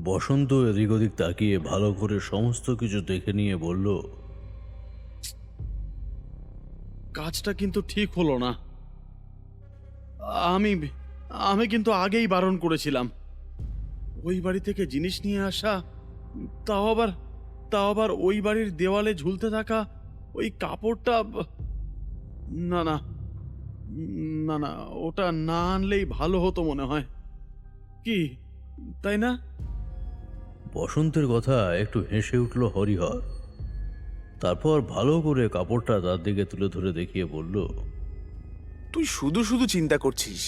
বসন্ত এদিক ওদিক তাকিয়ে ভালো করে সমস্ত কিছু দেখে নিয়ে বলল, কাজটা কিন্তু ঠিক হলো না। আমি আমি কিন্তু আগেই বারণ করেছিলাম ওই বাড়ি থেকে জিনিস নিয়ে আসা, তাও আবার ওই বাড়ির দেওয়ালে ঝুলতে থাকা ওই কাপড়টা। না না, না না, ওটা না আনলেই ভালো হতো মনে হয়, কি তাই না? বসন্তের কথা একটু হেসে উঠল হরিহর। তারপর ভালো করে কাপড়টা তার দিকে তুলে ধরে দেখিয়ে বলল, তুই শুধু শুধু চিন্তা করছিস।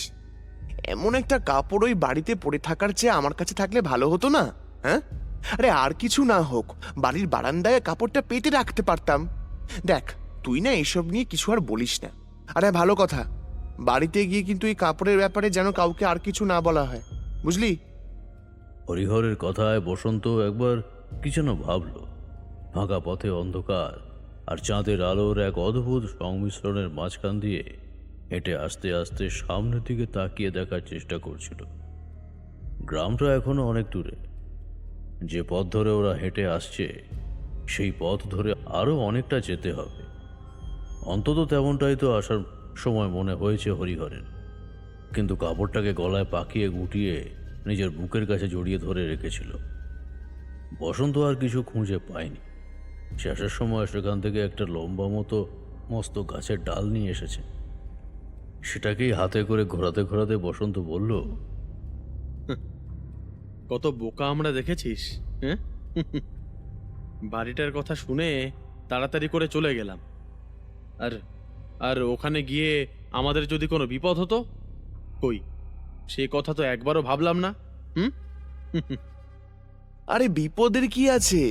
এমন একটা কাপড় ওই বাড়িতে পড়ে থাকার চেয়ে আমার কাছে থাকলে ভালো হতো না? হ্যাঁ, আরে আর কিছু না হোক, বাড়ির বারান্দায় কাপড়টা পেতে রাখতে পারতাম। দেখ, তুই না এসব নিয়ে কিছু আর বলিস না। আরে ভালো কথা, বাড়িতে গিয়ে কিন্তু এই কাপড়ের ব্যাপারে যেন কাউকে আর কিছু না বলা হয়, বুঝলি? হরিহরের কথায় বসন্ত একবার কি যেন ভাবল। ফাঁকা পথে অন্ধকার আর চাঁদের আলোর এক অদ্ভুত সংমিশ্রণের মাঝখান দিয়ে হেঁটে আস্তে আস্তে সামনের দিকে তাকিয়ে দেখার চেষ্টা করছিল। গ্রামটা এখনো অনেক দূরে। যে পথ ধরে ওরা হেঁটে আসছে সেই পথ ধরে আরো অনেকটা যেতে হবে। অন্তত তেমনটাই তো আসার সময় মনে হয়েছে হরিহরের। কিন্তু কাপড়টাকে গলায় পাকিয়ে গুটিয়ে নিজের বুকের কাছে জড়িয়ে ধরে রেখেছিল। বসন্ত আর কিছু খুঁজে পায়নি। শেষের সময় সেখান থেকে একটা লম্বা মতো মস্ত গাছের ডাল নিয়ে এসেছে। সেটাকেই হাতে করে ঘোরাতে ঘোরাতে বসন্ত বলল, কত বোকা আমরা দেখেছিস, হ্যাঁ? বাড়িটার কথা শুনে তাড়াতাড়ি করে চলে গেলাম, আর আর ওখানে গিয়ে আমাদের যদি কোনো বিপদ হতো, কই সে কথা তো একবারও ভাবলাম না। হুম। আরে বিপদের কি আছে?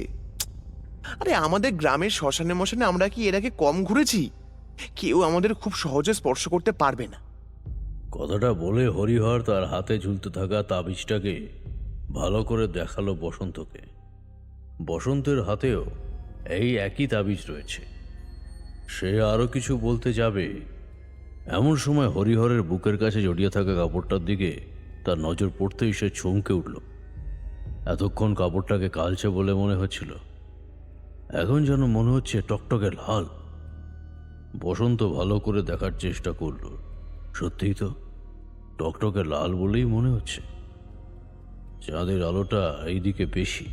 আরে আমাদের গ্রামের শ্মশানে মশানে আমরা কি এর আগে কম ঘুরেছি? কেউ আমাদের খুব সহজে স্পর্শ করতে পারবে না। কথাটা বলে হরিহর তার হাতে ঝুলতে থাকা তাবিজটাকে ভালো করে দেখালো বসন্তকে। বসন্তের হাতেও এই একই তাবিজ রয়েছে। সে আরো কিছু বলতে যাবে, এমন সময় হরিহরের বুকের কাছে জড়িয়ে থাকা কাপড়টার দিকে তার নজর পড়তেই সে চমকে উঠল। এতক্ষণ কাপড়টাকে কালচে বলে মনে হচ্ছিল, এখন যেন মনে হচ্ছে টকটকে লাল। বসন্ত ভালো করে দেখার চেষ্টা করল। সত্যিই তো টকটকে লাল বলেই মনে হচ্ছে। চাঁদের আলোটা এইদিকে বেশি,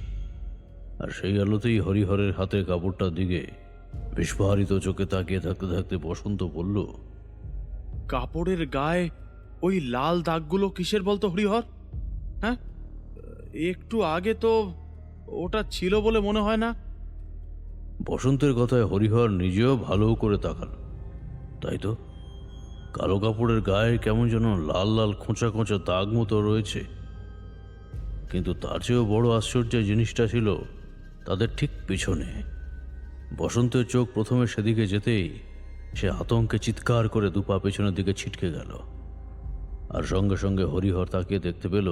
আর সেই আলোতেই হরিহরের হাতের কাপড়টার দিকে বিস্ফারিত চোখে তাকিয়ে থাকতে থাকতে বসন্ত বলল, কাপড়ের গায়ে ওই লাল দাগগুলো কিসের বলতো হরিহর? হ্যাঁ, একটু আগে তো ওটা ছিল বলে মনে হয় না। বসন্তের কথায় হরিহর নিজেও ভালো করে তাকাল। তাই তো, কালো কাপড়ের গায়ে কেমন যেন লাল লাল খোঁচা খোঁচা দাগ মতো রয়েছে। কিন্তু তার চেয়েও বড় আশ্চর্যের জিনিসটা ছিল তাদের ঠিক পিছনে। বসন্তের চোখ প্রথমে সেদিকে যেতেই সে আতঙ্কে চিৎকার করে দুপা পেছনের দিকে ছিটকে গেল। আর সঙ্গে সঙ্গে হরিহর তাকিয়ে দেখতে পেল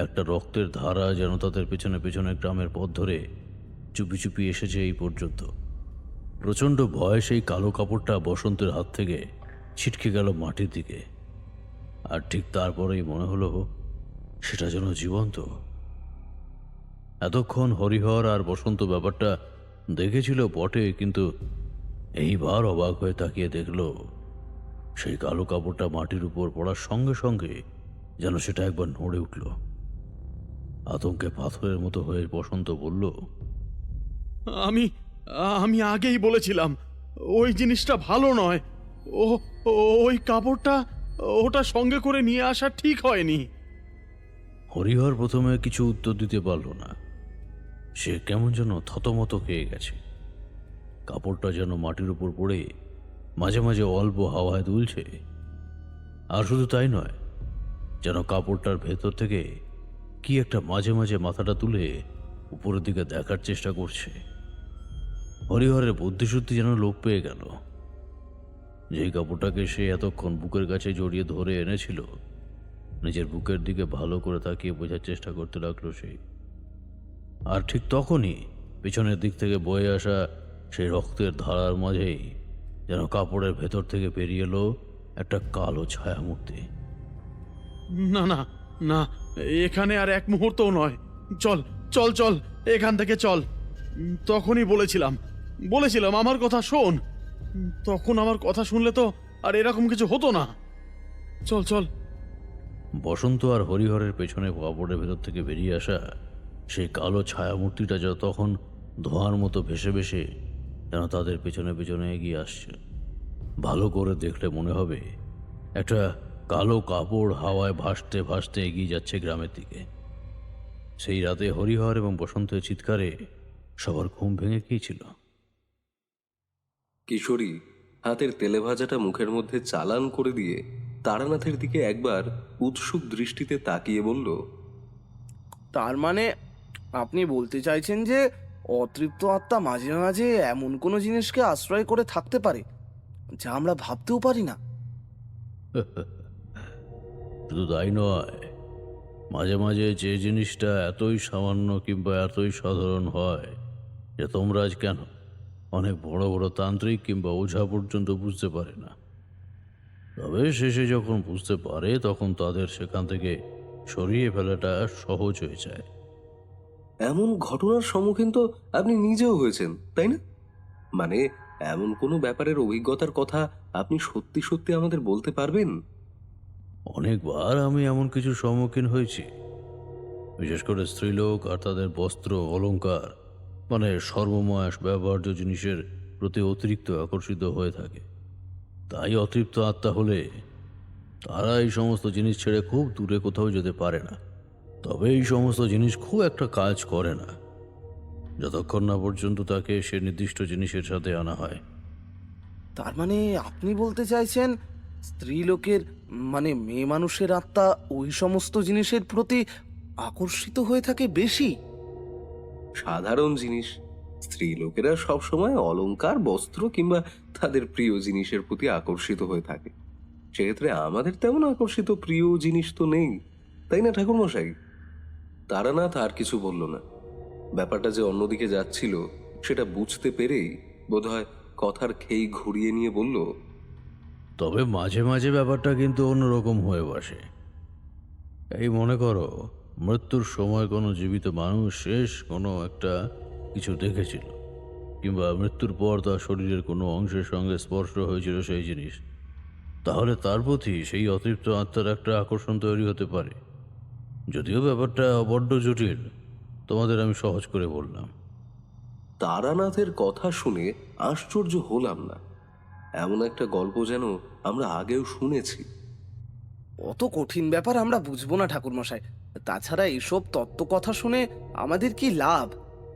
একটা রক্তের ধারা যেন তাদের পেছনে পেছনে গ্রামের পথ ধরে চুপি চুপি এসেছে এই পর্যন্ত। প্রচণ্ড ভয় সেই কালো কাপড়টা বসন্তের হাত থেকে ছিটকে গেল মাটির দিকে। আর ঠিক তারপরেই মনে হলো সেটা যেন জীবন্ত। এতক্ষণ হরিহর আর বসন্ত ব্যাপারটা দেখেছিল বটে, কিন্তু এইবার অবাক হয়ে তাকিয়ে দেখল সেই কালো কাপড়টা মাটির উপর পড়ার সঙ্গে সঙ্গে যেন সেটা একবার নড়ে উঠল। আতঙ্কে পাথরের মতো হয়ে বসন্ত বলল, আমি আমি আগেই বলেছিলাম ওই জিনিসটা ভালো নয়। ও ওই কাপড়টা ওটা সঙ্গে করে নিয়ে আসা ঠিক হয়নি। হরিহর প্রথমে কিছু উত্তর দিতে পারল না। সে কেমন যেন থতমত খেয়ে গেছে। কাপড়টা যেন মাটির উপর পড়ে মাঝে মাঝে অল্প হাওয়ায় দুলছে। আর শুধু তাই নয়, যেন কাপড়টার ভেতর থেকে কি একটা মাঝে মাঝে মাথাটা তুলে উপরের দিকে দেখার চেষ্টা করছে। হরিহরের বুদ্ধিশুদ্ধি যেন লোপ পেয়ে গেল। যেই কাপড়টাকে সে এতক্ষণ বুকের কাছে জড়িয়ে ধরে এনেছিল, নিজের বুকের দিকে ভালো করে তাকিয়ে বোঝার চেষ্টা করতে লাগলো সে। আর ঠিক তখনই পিছনের দিক থেকে বয়ে আসা সেই রক্তের ধারার মাঝেই যেন কাপড়ের ভেতর থেকে বেরিয়ে এলো একটা কালো ছায়া মূর্তি। না না না, এখানে আর এক মুহূর্তও নয়। চল চল চল, এখান থেকে চল। তখনই বলেছিলাম আমার কথা শোন। তখন আমার কথা শুনলে তো আর এরকম কিছু হতো না। চল চল। বসন্ত আর হরিহরের পেছনে কাপড়ের ভেতর থেকে বেরিয়ে আসা সেই কালো ছায়ামূর্তিটা যা তখন ধোঁয়ার মতো ভেসে ভেসে যেন তাদের পেছনে পেছনে এগিয়ে আসছে। ভালো করে দেখলে মনে হবে একটা কালো কাপড় হাওয়ায় ভাসতে ভাসতে এগিয়ে যাচ্ছে গ্রামের দিকে। সেই রাতে হরিহর এবং বসন্তের চিৎকারে সবার ঘুম ভেঙে গিয়েছিল। কিশোরী হাতের তেলে ভাজাটা মুখের মধ্যে চালান করে দিয়ে তারানাথের দিকে একবার উৎসুক দৃষ্টিতে তাকিয়ে বলল, তার মানে আপনি বলতে চাইছেন যে অতৃপ্ত আত্মা মাঝে মাঝে এমন কোনো জিনিসকে আশ্রয় করে থাকতে পারে যা আমরা ভাবতেও পারি না? শুধু তাই নয়, মাঝে মাঝে যে জিনিসটা এতই সামান্য কিংবা এতই সাধারণ হয় যে তোমরা আজ কেন অনেক বড় বড় তান্ত্রিক কিংবা ওঝা পর্যন্ত বুঝতে পারে না, তবে শেষে যখন বুঝতে পারে তখন তাদের সেখান থেকে সরিয়ে ফেলাটা সহজ হয়ে যায়। এমন ঘটনার সম্মুখীন তো আপনি নিজেও হয়েছেন, তাই না? মানে এমন কোনো ব্যাপারের অভিজ্ঞতার কথা আপনি সত্যি সত্যি আমাদের বলতে পারবেন? অনেকবার আমি এমন কিছু সম্মুখীন হয়েছি, বিশেষ করে স্ত্রীলোক আর তাদের বস্ত্র অলংকার মানে সর্বময় ব্যবহার্য জিনিসের প্রতি অতিরিক্ত আকর্ষিত হয়ে থাকে। তাই অতৃপ্ত আত্মা হলে তারা এই সমস্ত জিনিস ছেড়ে খুব দূরে কোথাও যেতে পারে না। তবে এই সমস্ত জিনিস খুব একটা কাজ করে না যতক্ষণ না পর্যন্ত তাকে সে নির্দিষ্ট জিনিসের সাথে আনা হয়। তার মানে আপনি বলতে চাইছেন স্ত্রী লোকের মানে মেয়ে মানুষের আত্মা ওই সমস্ত জিনিসের প্রতি আকর্ষিত হয়ে থাকে বেশি? সাধারণ জিনিস, স্ত্রী লোকেরা সবসময় অলংকার, বস্ত্র কিংবা তাদের প্রিয় জিনিসের প্রতি আকর্ষিত হয়ে থাকে। সেক্ষেত্রে আমাদের তেমন আকর্ষিত প্রিয় জিনিস তো নেই, তাই না ঠাকুরমশাই? তারানাথ আর কিছু বলল না। ব্যাপারটা যে অন্যদিকে যাচ্ছিল সেটা বুঝতে পেরেই বোধহয় কথার খেই ঘুরিয়ে নিয়ে বলল, তবে মাঝে মাঝে ব্যাপারটা কিন্তু অন্যরকম হয়ে বসে। এই মনে করো, মৃত্যুর সময় কোনো জীবিত মানুষ শেষ কোনো একটা কিছু দেখেছিল, কিংবা মৃত্যুর পর তার শরীরের কোনো অংশের সঙ্গে স্পর্শ হয়েছিল সেই জিনিস, তাহলে তার প্রতি সেই অতৃপ্ত আত্মার একটা আকর্ষণ তৈরি হতে পারে। যদিও ব্যাপারটা বড্ড জটিল, তোমাদের আমি সহজ করে বললাম। তারানাথের কথা শুনে আশ্চর্য হলাম না। এমন একটা গল্প যেন আমরা আগেও শুনেছি। অত কঠিন ব্যাপার আমরা বুঝবো না ঠাকুরমশাই। তাছাড়া এইসব তত্ত্ব কথা শুনে আমাদের কি লাভ?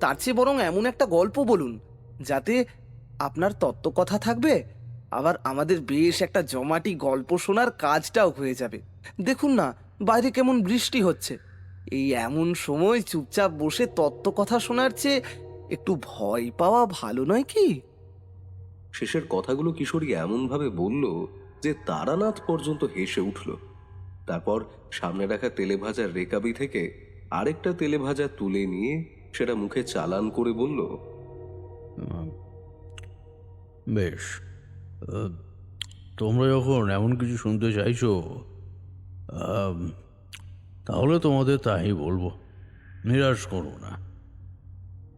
তার চেয়ে বরং এমন একটা গল্প বলুন যাতে আপনার তত্ত্ব কথা থাকবে, আবার আমাদের বেশ একটা জমাটি গল্প শোনার কাজটাও হয়ে যাবে। দেখুন না বাইরে কেমন বৃষ্টি হচ্ছে। এই এমন সময় চুপচাপ বসে তত্ত্ব কথা শোনার চেয়ে একটু ভয় পাওয়া ভালো নয় কি? শেষের কথাগুলো কিশোরী এমনভাবে বলল যে তারানাথ পর্যন্ত হেসে উঠল। তারপর সামনে রাখা তেলে ভাজার রেকাবি থেকে আরেকটা তেলে ভাজা তুলে নিয়ে সেটা মুখে চালান করে বলল, বেশ, তোমরা যখন এমন কিছু শুনতে চাইছো, আম, তাহলে তোমাদের তাই বলবো, নিরাশ করো না।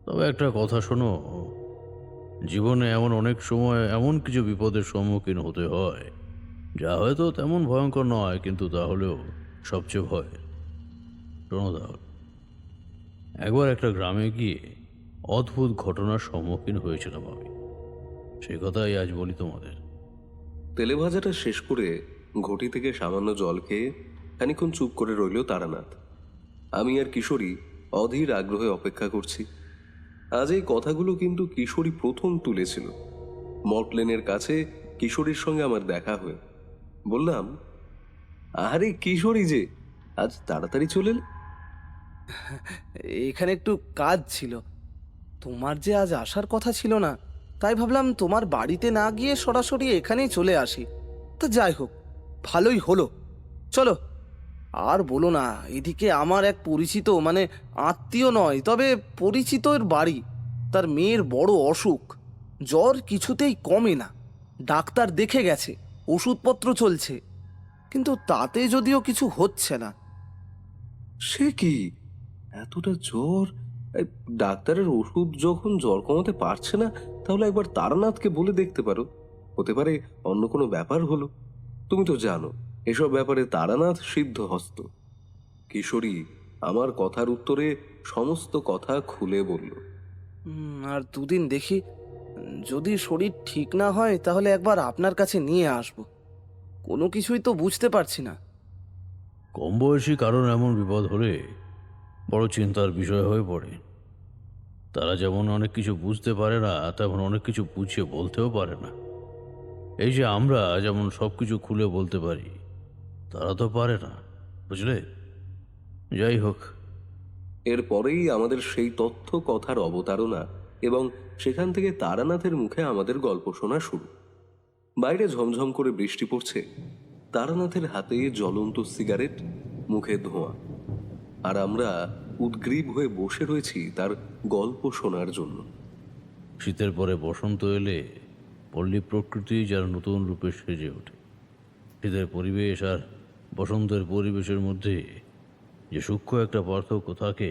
তবে একটা কথা শোনো, জীবনে এমন অনেক সময় এমন কিছু বিপদের সম্মুখীন হতে হয় যা হয়তো তেমন ভয়ঙ্কর নয়, কিন্তু তাহলেও সবচেয়ে ভয়। শোনো তাহলে, একবার একটা গ্রামে গিয়ে অদ্ভুত ঘটনার সম্মুখীন হয়েছিলাম আমি, সেই কথাই আজ বলি তোমাদের। তেলে ভাজাটা শেষ করে ঘটি থেকে সামান্য জল খেয়ে খানিকক্ষণ চুপ করে রইল তারানাথ। আমি আর কিশোরী অধীর আগ্রহে অপেক্ষা করছি। আজ এই কথাগুলো কিন্তু কিশোরী প্রথম তুলেছিল। মটলেনের কাছে কিশোরীর সঙ্গে আমার দেখা হয়ে বললাম, আরে কিশোরী যে, আজ তাড়াতাড়ি চলে এলে? এখানে একটু কাজ ছিল। তোমার যে আজ আসার কথা ছিল না, তাই ভাবলাম তোমার বাড়িতে না গিয়ে সরাসরি এখানেই চলে আসি। তা যাই হোক, ভালোই হলো। চলো, আর বলো না, এদিকে আমার এক পরিচিত মানে আত্মীয় নয় তবে পরিচিতর বাড়ি, তার মেয়ের বড় অসুখ, জ্বর কিছুতেই কমে না। ডাক্তার দেখে গেছে, ওষুধপত্র চলছে, কিন্তু তাতে যদিও কিছু হচ্ছে না। সে কি, এতটা জ্বর! এই ডাক্তারের ওষুধ যখন জ্বর কমাতে পারছে না, তাহলে একবার তারানাথকে বলে দেখতে পারো। হতে পারে অন্য কোনো ব্যাপার হলো। তুমি তো জানো এসব ব্যাপারে তারানাথ সিদ্ধহস্ত। কিশোরী আমার কথার উত্তরে সমস্ত কথা খুলে বলল। আর দুদিন দেখি, যদি শরীর ঠিক না হয় তাহলে একবার আপনার কাছে নিয়ে আসব। কোনো কিছুই তো বুঝতে পারছি না। কম বয়সী কারণ এমন বিপদ হলে বড় চিন্তার বিষয় হয়ে পড়ে। তারা যেমন অনেক কিছু বুঝতে পারে না, তেমন অনেক কিছু বুঝিয়ে বলতেও পারে না। এই যে আমরা যেমন সব কিছু খুলে বলতে পারি, তারা তো পারে না, বুঝলে? যাই হোক, এরপরেই আমাদের সেই তথ্য কথার অবতারণা এবং সেখান থেকে তারানাথের মুখে আমাদের গল্প শোনা শুরু। বাইরে ঝমঝম করে বৃষ্টি পড়ছে, তারানাথের হাতে জ্বলন্ত সিগারেট, মুখে ধোঁয়া, আর আমরা উদ্গ্রীব হয়ে বসে রয়েছি তার গল্প শোনার জন্য। শীতের পরে বসন্ত এলে পল্লী প্রকৃতি যার নতুন রূপে সেজে ওঠে। শীতের পরিবেশ আর বসন্তের পরিবেশের মধ্যে যে সূক্ষ্ম একটা পার্থক্য থাকে,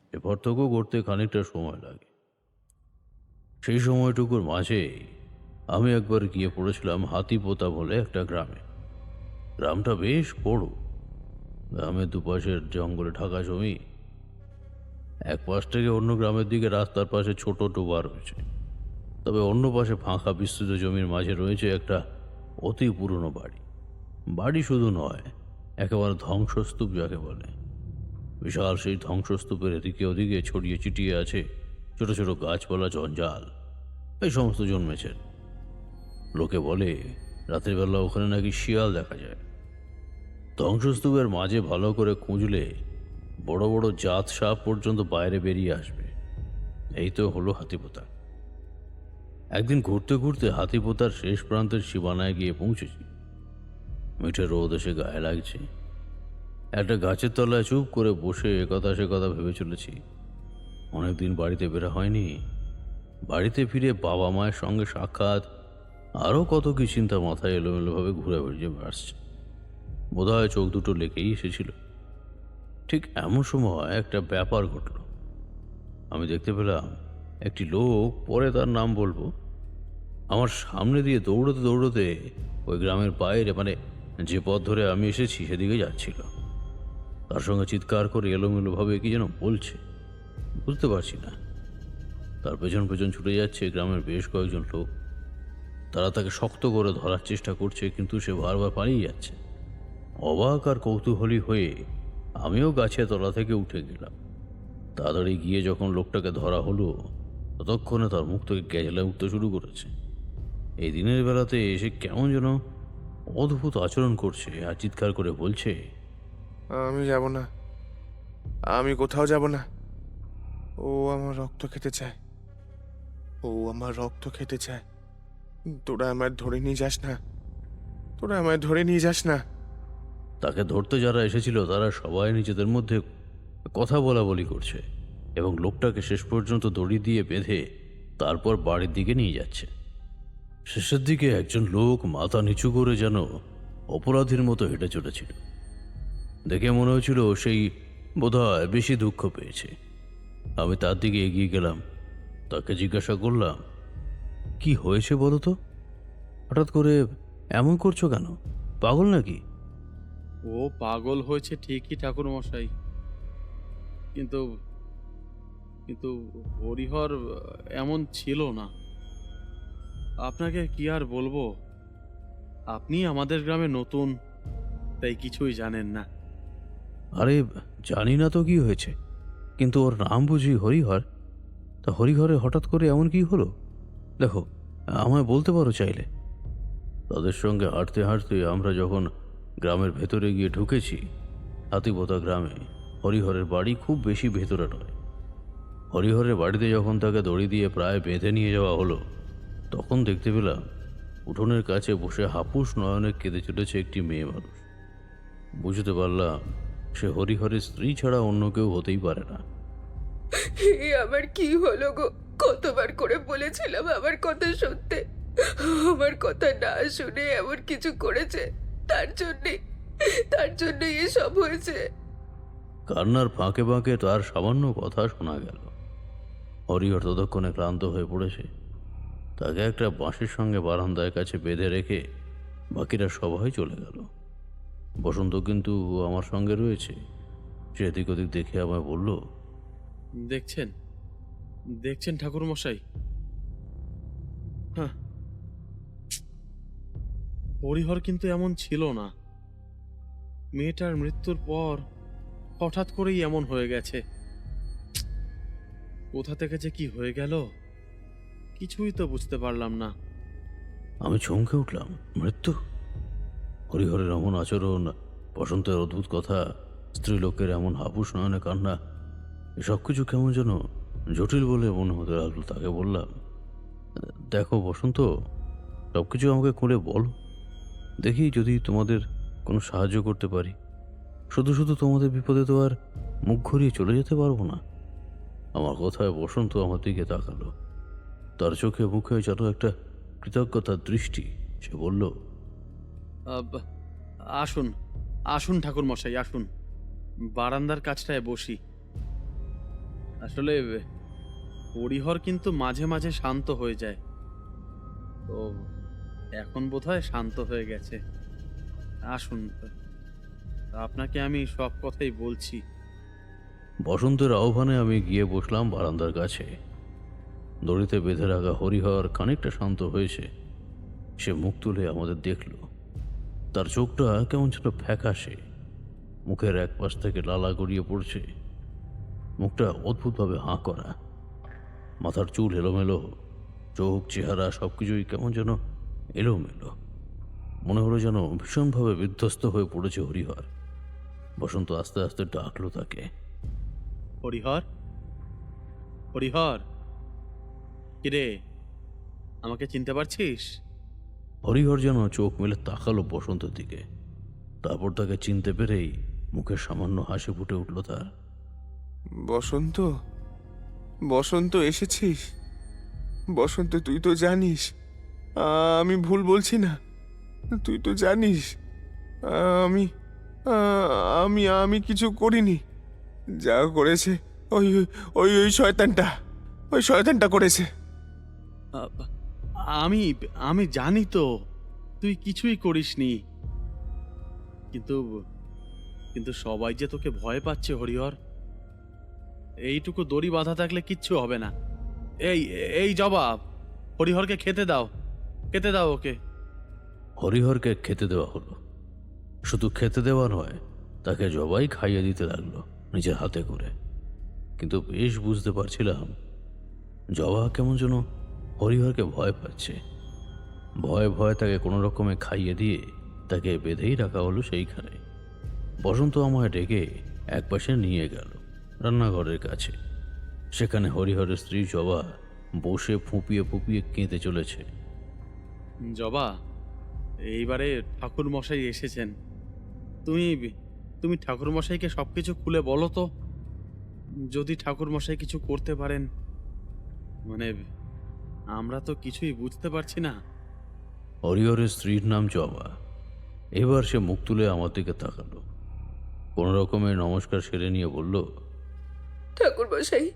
সে পার্থক্য করতে খানিকটা সময় লাগে। সেই সময়টুকুর মাঝে আমি একবার গিয়ে পড়েছিলাম হাতিপোতা বলে একটা গ্রামে। গ্রামটা বেশ বড়, গ্রামের দুপাশের জঙ্গলে ঢাকা জমি। এক পাশ থেকে অন্য গ্রামের দিকে রাস্তার পাশে ছোট ডোবা রয়েছে, তবে অন্য পাশে ফাঁকা বিস্তৃত জমির মাঝে রয়েছে একটা অতি পুরনো বাড়ি। বাড়ি শুধু নয়, একেবারে ধ্বংসস্তূপ যাকে বলে। বিশাল সেই ধ্বংসস্তূপের এদিকে ওদিকে ছড়িয়ে ছিটিয়ে আছে ছোট ছোট গাছপালা, জঞ্জাল, এই সমস্ত জন্মেছে। লোকে বলে রাতের বেলা ওখানে নাকি শিয়াল দেখা যায়। ধ্বংসস্তূপের মাঝে ভালো করে খুঁজলে বড় বড় জাত সাপ পর্যন্ত বাইরে বেরিয়ে আসবে। এই তো হলো হাতিপোতা। একদিন ঘুরতে ঘুরতে হাতিপোতার শেষ প্রান্তের সীমানায় গিয়ে পৌঁছেছি। মিঠে রোদ এসে গায়ে লাগছে। একটা গাছের তলায় চুপ করে বসে একথা সে কথা ভেবে চলেছি। অনেকদিন বাড়িতে বেরা হয়নি। বাড়িতে ফিরে বাবা মায়ের সঙ্গে সাক্ষাৎ, আরও কত কি চিন্তা মাথায় এলোমেলোভাবে ঘুরে বেরিয়ে আসছে। বোধহয় চোখ দুটো লেগেই এসেছিল। ঠিক এমন সময় একটা ব্যাপার ঘটল। আমি দেখতে পেলাম একটি লোক, পরে তার নাম বলবো, আমার সামনে দিয়ে দৌড়তে দৌড়তে ওই গ্রামের বাইরে, মানে যে পথ ধরে আমি এসেছি সেদিকে যাচ্ছিল। তার সঙ্গে চিৎকার করে এলোমেলোভাবে কি যেন বলছে, বুঝতে পারছি না। তার পেছন পেছন ছুটে যাচ্ছে গ্রামের বেশ কয়েকজন লোক। তারা তাকে শক্ত করে ধরার চেষ্টা করছে, কিন্তু সে বারবার পালিয়ে যাচ্ছে। অবাক আর কৌতূহলী হয়ে আমিও গাছের তলা থেকে উঠে গেলাম। তাড়াতাড়ি গিয়ে যখন লোকটাকে ধরা হলো, ততক্ষণে তার মুখ থেকে গ্যাজলা উঠতে শুরু করেছে। এই দিনের বেলাতে এসে কেমন যেন অদ্ভুত আচরণ করছে আর চিৎকার করে বলছে, আমি যাব না, আমি কোথাও যাব না। ও আমার রক্ত খেতে চায়, ও আমার রক্ত খেতে চায়। তোরা আমায় ধরে নিয়ে যাস না, তোরা আমায় ধরে নিয়ে যাস না। তাকে ধরতে যারা এসেছিল তারা সবাই নিজেদের মধ্যে কথা বলা বলি করছে এবং লোকটাকে শেষ পর্যন্ত দড়ি দিয়ে বেঁধে তারপর বাড়ির দিকে নিয়ে যাচ্ছে। শেষের দিকে একজন লোক মাথা নিচু করে যেন অপরাধীর মতো হেঁটে চলেছিল। দেখে মনে হচ্ছিল সেই বোধহয় বেশি দুঃখ পেয়েছে। আমি তার দিকে এগিয়ে গেলাম, তাকে জিজ্ঞাসা করলাম, কি হয়েছে বলো তো? হঠাৎ করে এমন করছো কেন? পাগল নাকি? ও পাগল হয়েছে ঠিকই ঠাকুর মশাই, কিন্তু কিন্তু হরিহর এমন ছিল না। আপনাকে কি আর বলবো, আপনি আমাদের গ্রামে নতুন, তাই কিছুই জানেন না। আরে জানি না তো কি হয়েছে, কিন্তু ওর নাম বুঝি হরিহর। তা হরিহরে হঠাৎ করে এমন কি হলো? দেখো, আমায় বলতে পারো চাইলে। তাদের সঙ্গে হাঁটতে হাঁটতে আমরা যখন গ্রামের ভেতরে গিয়ে ঢুকেছি, হাতিপোতা গ্রামে হরিহরের বাড়ি খুব বেশি ভেতরে নয়। হরিহরের বাড়িতে যখন তাকে দড়ি দিয়ে প্রায় বেঁধে নিয়ে যাওয়া হলো, তখন দেখতে পেলাম উঠোনের কাছে বসে হাপুস নয়নে কেঁদে চলেছে একটি মেয়ে মানুষ। বুঝতে পারলাম সে হরিহরের স্ত্রী ছাড়া অন্য কেউ হতেই পারে না। আবার কি হলো গো? কতবার করে বলেছিলাম আমার কথা শুনতে, আমার কথা না শুনে এমন কিছু করেছে, তার জন্যে এসব হয়েছে। কান্নার ফাঁকে ফাঁকে তার সামান্য কথা শোনা গেল। হরিহর ততক্ষণে ক্লান্ত হয়ে পড়েছে। তাকে একটা বাঁশের সঙ্গে বারান্দার কাছে বেঁধে রেখে বাকিরা সবাই চলে গেল। বসন্ত কিন্তু আমার সঙ্গে রয়েছে। সে এদিক ওদিক দেখে আমায় বলল, দেখছেন দেখছেন ঠাকুর মশাই, হ্যাঁ, হরিহর কিন্তু এমন ছিল না। মেয়েটার মৃত্যুর পর হঠাৎ করেই এমন হয়ে গেছে। কোথা থেকে যে কি হয়ে গেল কিছুই তো বুঝতে পারলাম না। আমি চমকে উঠলাম। মৃত্যু? হরিহরের এমন আচরণ, বসন্তের অদ্ভুত কথা, স্ত্রীলোকের এমন হাপুস নয়নে কান্না, এসব কিছু কেমন যেন জটিল বলে মনে হতে লাগলো। তাকে বললাম, দেখো বসন্ত, সব কিছু আমাকে খুলে বলো, দেখি যদি তোমাদের কোনো সাহায্য করতে পারি। শুধু শুধু তোমাদের বিপদে তো আর মুখ ঘুরিয়ে চলে যেতে পারবো না। আমার কথায় বসন্ত আমার দিকে তাকালো। তার চোখে মুখে যেন একটা কৃতজ্ঞতার দৃষ্টি। সে বলল, আসুন আসুন ঠাকুর মশাই, আসুন, বারান্দার কাছটায় বসি। আসলে হরিহর কিন্তু মাঝে মাঝে শান্ত হয়ে যায়, তো এখন বোধহয় শান্ত হয়ে গেছে। আসুন, আপনাকে আমি সব কথাই বলছি। বসন্তের আহ্বানে আমি গিয়ে বসলাম বারান্দার কাছে। দড়িতে বেঁধে রাখা হরিহর খানিকটা শান্ত হয়েছে। সে মুখ তুলে আমাদের দেখল। তার চোখটা কেমন ছিল ফ্যাকাশে, মুখের এক পাশ থেকে লালা গড়িয়ে পড়ছে, মুখটা অদ্ভুতভাবে হাঁ করা, মাথার চুল এলোমেলো, চোখ চেহারা সবকিছুই কেমন যেন এলোমেলো। মনে হলো যেন ভীষণভাবে বিধ্বস্ত হয়ে পড়েছে হরিহর। বসন্ত আস্তে আস্তে ডাকলো তাকে, হরিহর, হরিহর, কিরে, আমাকে চিনতে পারছিস? হরিহর যেন চোখ মেলে তাকালো বসন্তের দিকে। তারপর তাকে চিনতে পেরেই মুখে সামান্য হাসি ফুটে উঠল তার। বসন্ত, বসন্ত এসেছিস? বসন্ত, তুই তো জানিস আমি ভুল বলছি না। তুই তো জানিস আমি আমি আমি কিছু করিনি। যা করেছে ওই ওই ওই শয়তানটা করেছে। আমি আমি জানি তো তুই কিছুই করিসনি, কিন্তু কিন্তু সবাই যে তোকে ভয় পাচ্ছে হরিহর। এইটুকু দড়ি বাঁধা থাকলে কিচ্ছু হবে না। এই এই জবাব, হরিহরকে খেতে দাও, খেতে দাও ওকে। হরিহরকে খেতে দেওয়া হলো। শুধু খেতে দেওয়া নয়, তাকে জবাই খাইয়ে দিতে লাগলো নিজের হাতে করে। কিন্তু বেশ বুঝতে পারছিলাম জবা কেমন যেন হরিহরকে ভয় পাচ্ছে। ভয়ে ভয়ে তাকে কোনো রকমে খাইয়ে দিয়ে তাকে বেঁধেই রাখা হলো সেইখানে। বসন্ত আমায় ডেকে একপাশে নিয়ে গেল রান্নাঘরের কাছে। সেখানে হরিহরের স্ত্রী জবা বসে ফুঁপিয়ে ফুঁপিয়ে কেঁদে চলেছে। জবা, এইবারে ঠাকুর মশাই এসেছেন, তুমি তুমি ঠাকুর মশাইকে সবকিছু খুলে বলো তো। যদি ঠাকুর মশাই কিছু করতে পারেন, মানে আমরা তো কিছুই বুঝতে পারছি না। হরিহরের স্ত্রীর নাম জবা। এবার সে মুখ তুলে আমার দিকে তাকালো, কোনো রকমের নমস্কার সেরে নিয়ে বলল, ঠাকুর মশাই,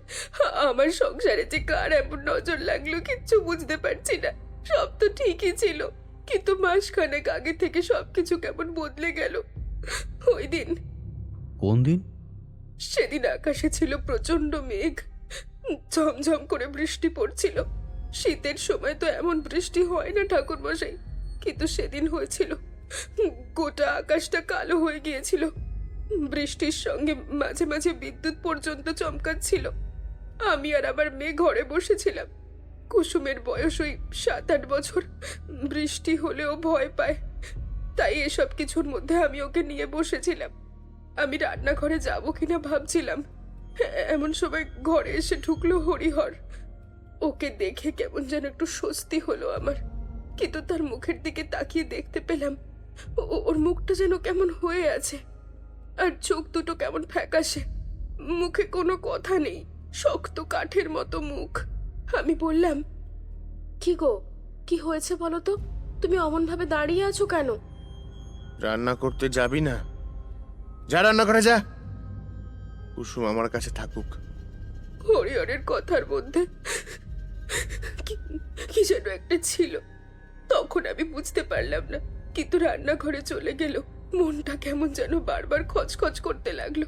আমার সংসারে যে কার এমন নজর লাগলো কিচ্ছু বুঝতে পারছি না। সব তো ঠিকই ছিল, কিন্তু মাসখানেক আগে থেকে সবকিছু কেমন বদলে গেল। ওই দিন, কোন দিন? সেদিন আকাশে ছিল প্রচন্ড মেঘ, ঝমঝম করে বৃষ্টি পড়ছিল। শীতের সময় তো এমন বৃষ্টি হয় না ঠাকুর মশাই, কিন্তু সেদিন হয়েছিল। গোটা আকাশটা কালো হয়ে গিয়েছিল। বৃষ্টির সঙ্গে মাঝে মাঝে বিদ্যুৎ পর্যন্ত চমকাচ্ছিল। আমি আর আমার মেয়ে ঘরে বসেছিলাম। কুসুমের বয়স ওই 7-8 বছর। বৃষ্টি হলেও ভয় পায়, তাই এসব কিছুর মধ্যে আমি ওকে নিয়ে বসেছিলাম। আমি রান্নাঘরে যাব কিনা ভাবছিলাম, এমন সময় ঘরে এসে ঢুকলো হরিহর। ওকে দেখে কেমন যেন একটু স্বস্তি হলো আমার, কিন্তু তার মুখের দিকে তাকিয়ে দেখতে পেলাম ওর মুখটা যেন কেমন হয়ে আছে, আর চোখ দুটো কেমন ফ্যাকাশে। মুখে কোনো কথা নেই, শক্ত কাঠের মতো মুখ। আমি বললাম, কি গো, কি হয়েছে বলো তো? তুমি অমন ভাবে দাঁড়িয়ে আছো কেন? রান্না করতে যাবি না? যা রান্না করে যা। কুসুম আমার কাছে থাকুক। হরিহরের কথার মধ্যে কি- কি যেন একটা ছিল, তখন আমি বুঝতে পারলাম না, কিন্তু রান্নাঘরে চলে গেল মনটা কেমন যেন বারবার খচখচ করতে লাগলো।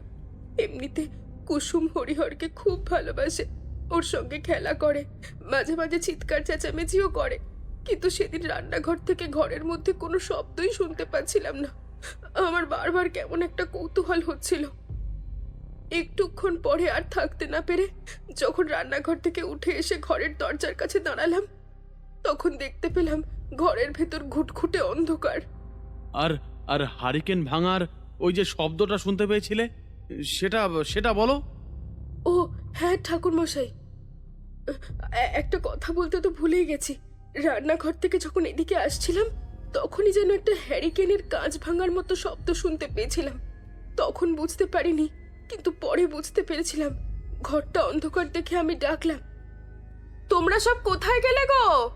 এমনিতে কুসুম হরিহরকে খুব ভালোবাসে, ওর সঙ্গে খেলা করে, মাঝে মাঝে চিৎকার চেঁচামেচিও করে, কিন্তু সেদিন রান্নাঘর থেকে ঘরের মধ্যে কোনো শব্দই শুনতে পাচ্ছিলাম না। আমার বারবার কেমন একটা কৌতূহল হচ্ছিল। একটুক্ষণ পরে আর থাকতে না পেরে যখন রান্নাঘর থেকে উঠে এসে ঘরের দরজার কাছে দাঁড়ালাম, তখন দেখতে পেলাম ঘরের ভেতর ঘুটঘুটে অন্ধকার। আর আর হারিকেন ভাঙার ওই যে শব্দটা শুনতে পেয়েছিলে, সেটা সেটা বলো। ও হ্যাঁ ঠাকুরমশাই, একটা কথা বলতে তো ভুলেই গেছি। রান্নাঘর থেকে যখন এদিকে আসছিলাম, তখনই যেন একটা হ্যারিকেনের কাঁচ ভাঙার মতো শব্দ শুনতে পেয়েছিলাম। তখন বুঝতে পারিনি, কিন্তু পরে বুঝতে পেরেছিলাম। ঘরটা অন্ধকার দেখে আমি ডাকলাম, তোমরা সব কোথায় গেলে গো?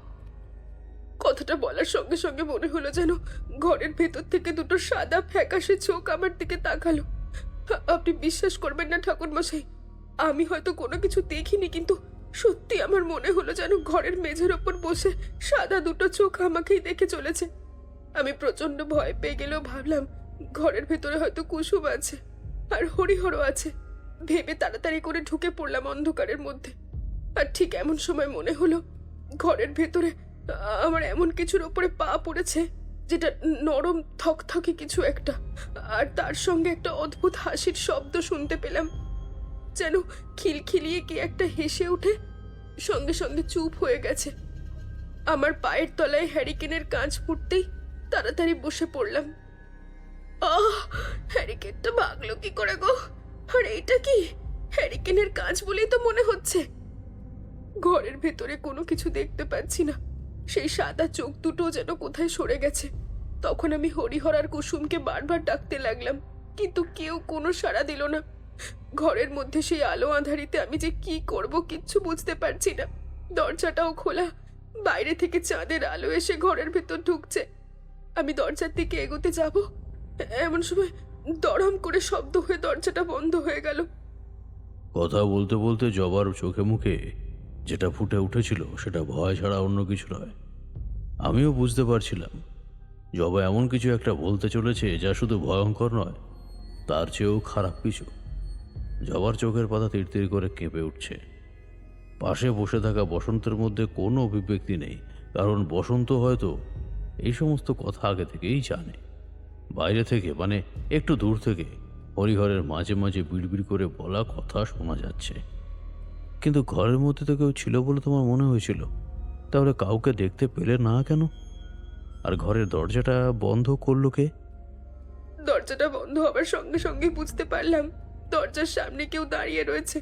কথাটা বলার সঙ্গে সঙ্গে মনে হলো যেন ঘরের ভেতর থেকে দুটো সাদা ফ্যাকাশে চোখ আমার দিকে তাকালো। আপনি বিশ্বাস করবেন না ঠাকুরমশাই, আমি হয়তো কোনো কিছু দেখিনি, কিন্তু সত্যি আমার মনে হলো যেন ঘরের মেঝের ওপর বসে সাদা দুটো চোখ আমাকেই দেখে চলেছে। আমি প্রচন্ড ভয় পেয়ে গেলেও ভাবলাম ঘরের ভেতরে হয়তো কুসুম আছে আর হরিহরও আছে। ভেবে তাড়াতাড়ি করে ঢুকে পড়লাম অন্ধকারের মধ্যে। আর ঠিক এমন সময় মনে হলো ঘরের ভেতরে আমার এমন কিছুর ওপরে পা পড়েছে, যেটা নরম থকথকে কিছু একটা, আর তার সঙ্গে একটা অদ্ভুত হাসির শব্দ শুনতে পেলাম। যেন খিলখিলিয়ে কি একটা হেসে উঠে সঙ্গে সঙ্গে চুপ হয়ে গেছে। আমার পায়ের তলায় হ্যারিকেনের কাঁচ ফুটতেই তাড়াতাড়ি বসে পড়লাম। আহ, হ্যারিকেনটা ভাগলো কি করে গো? আর এইটা কি? হ্যারিকেনের কাঁচ বলেই তো মনে হচ্ছে। ঘরের ভেতরে কোনো কিছু দেখতে পাচ্ছি না, সেই সাদা চোখ দুটো যেন কোথায় সরে গেছে। তখন আমি হরিহর আর কুসুমকে বারবার ডাকতে লাগলাম, কিন্তু কেউ কোনো সাড়া দিল না। ঘরের মধ্যে সেই আলো আঁধারিতে আমি যে কি করব কিচ্ছু বুঝতে পারছি না। দরজাটাও খোলা, বাইরে থেকে চাঁদের আলো এসে ঘরের ভেতর ঢুকছে। আমি দরজার দিকে এগোতে যাব, এমন সময় দড়াম করে শব্দ হয়ে দরজাটা বন্ধ হয়ে গেল। কথা বলতে বলতে জবার চোখে মুখে যেটা ফুটে উঠেছিল সেটা ভয় ছাড়া অন্য কিছু নয়। আমিও বুঝতে পারছিলাম জবা এমন কিছু একটা বলতে চলেছে যা শুধু ভয়ঙ্কর নয়, তার চেয়েও খারাপ কিছু। জবার চোখের পাতা তিরতির করে কেঁপে উঠছে। পাশে বসে থাকা বসন্তের মধ্যে কোনো অভিব্যক্তি নেই, কারণ বসন্ত হয়তো এই সমস্ত কথা আগে থেকেই জানে। বাইরে থেকে, মানে একটু দূর থেকে হরিহরের মাঝে মাঝে বিড়বিড় করে বলা কথা শোনা যাচ্ছে, কিন্তু ঘরের মধ্যে তো কেউ ছিল বলে তোমার মনে হয়েছিল। তাহলে কাউকে দেখতে পেলে না কেন? আর ঘরের দরজাটা বন্ধ করলো কে? দরজাটা বন্ধ হবার সঙ্গে সঙ্গে বুঝতে পারলাম দরজার সামনে কেউ দাঁড়িয়ে রয়েছে,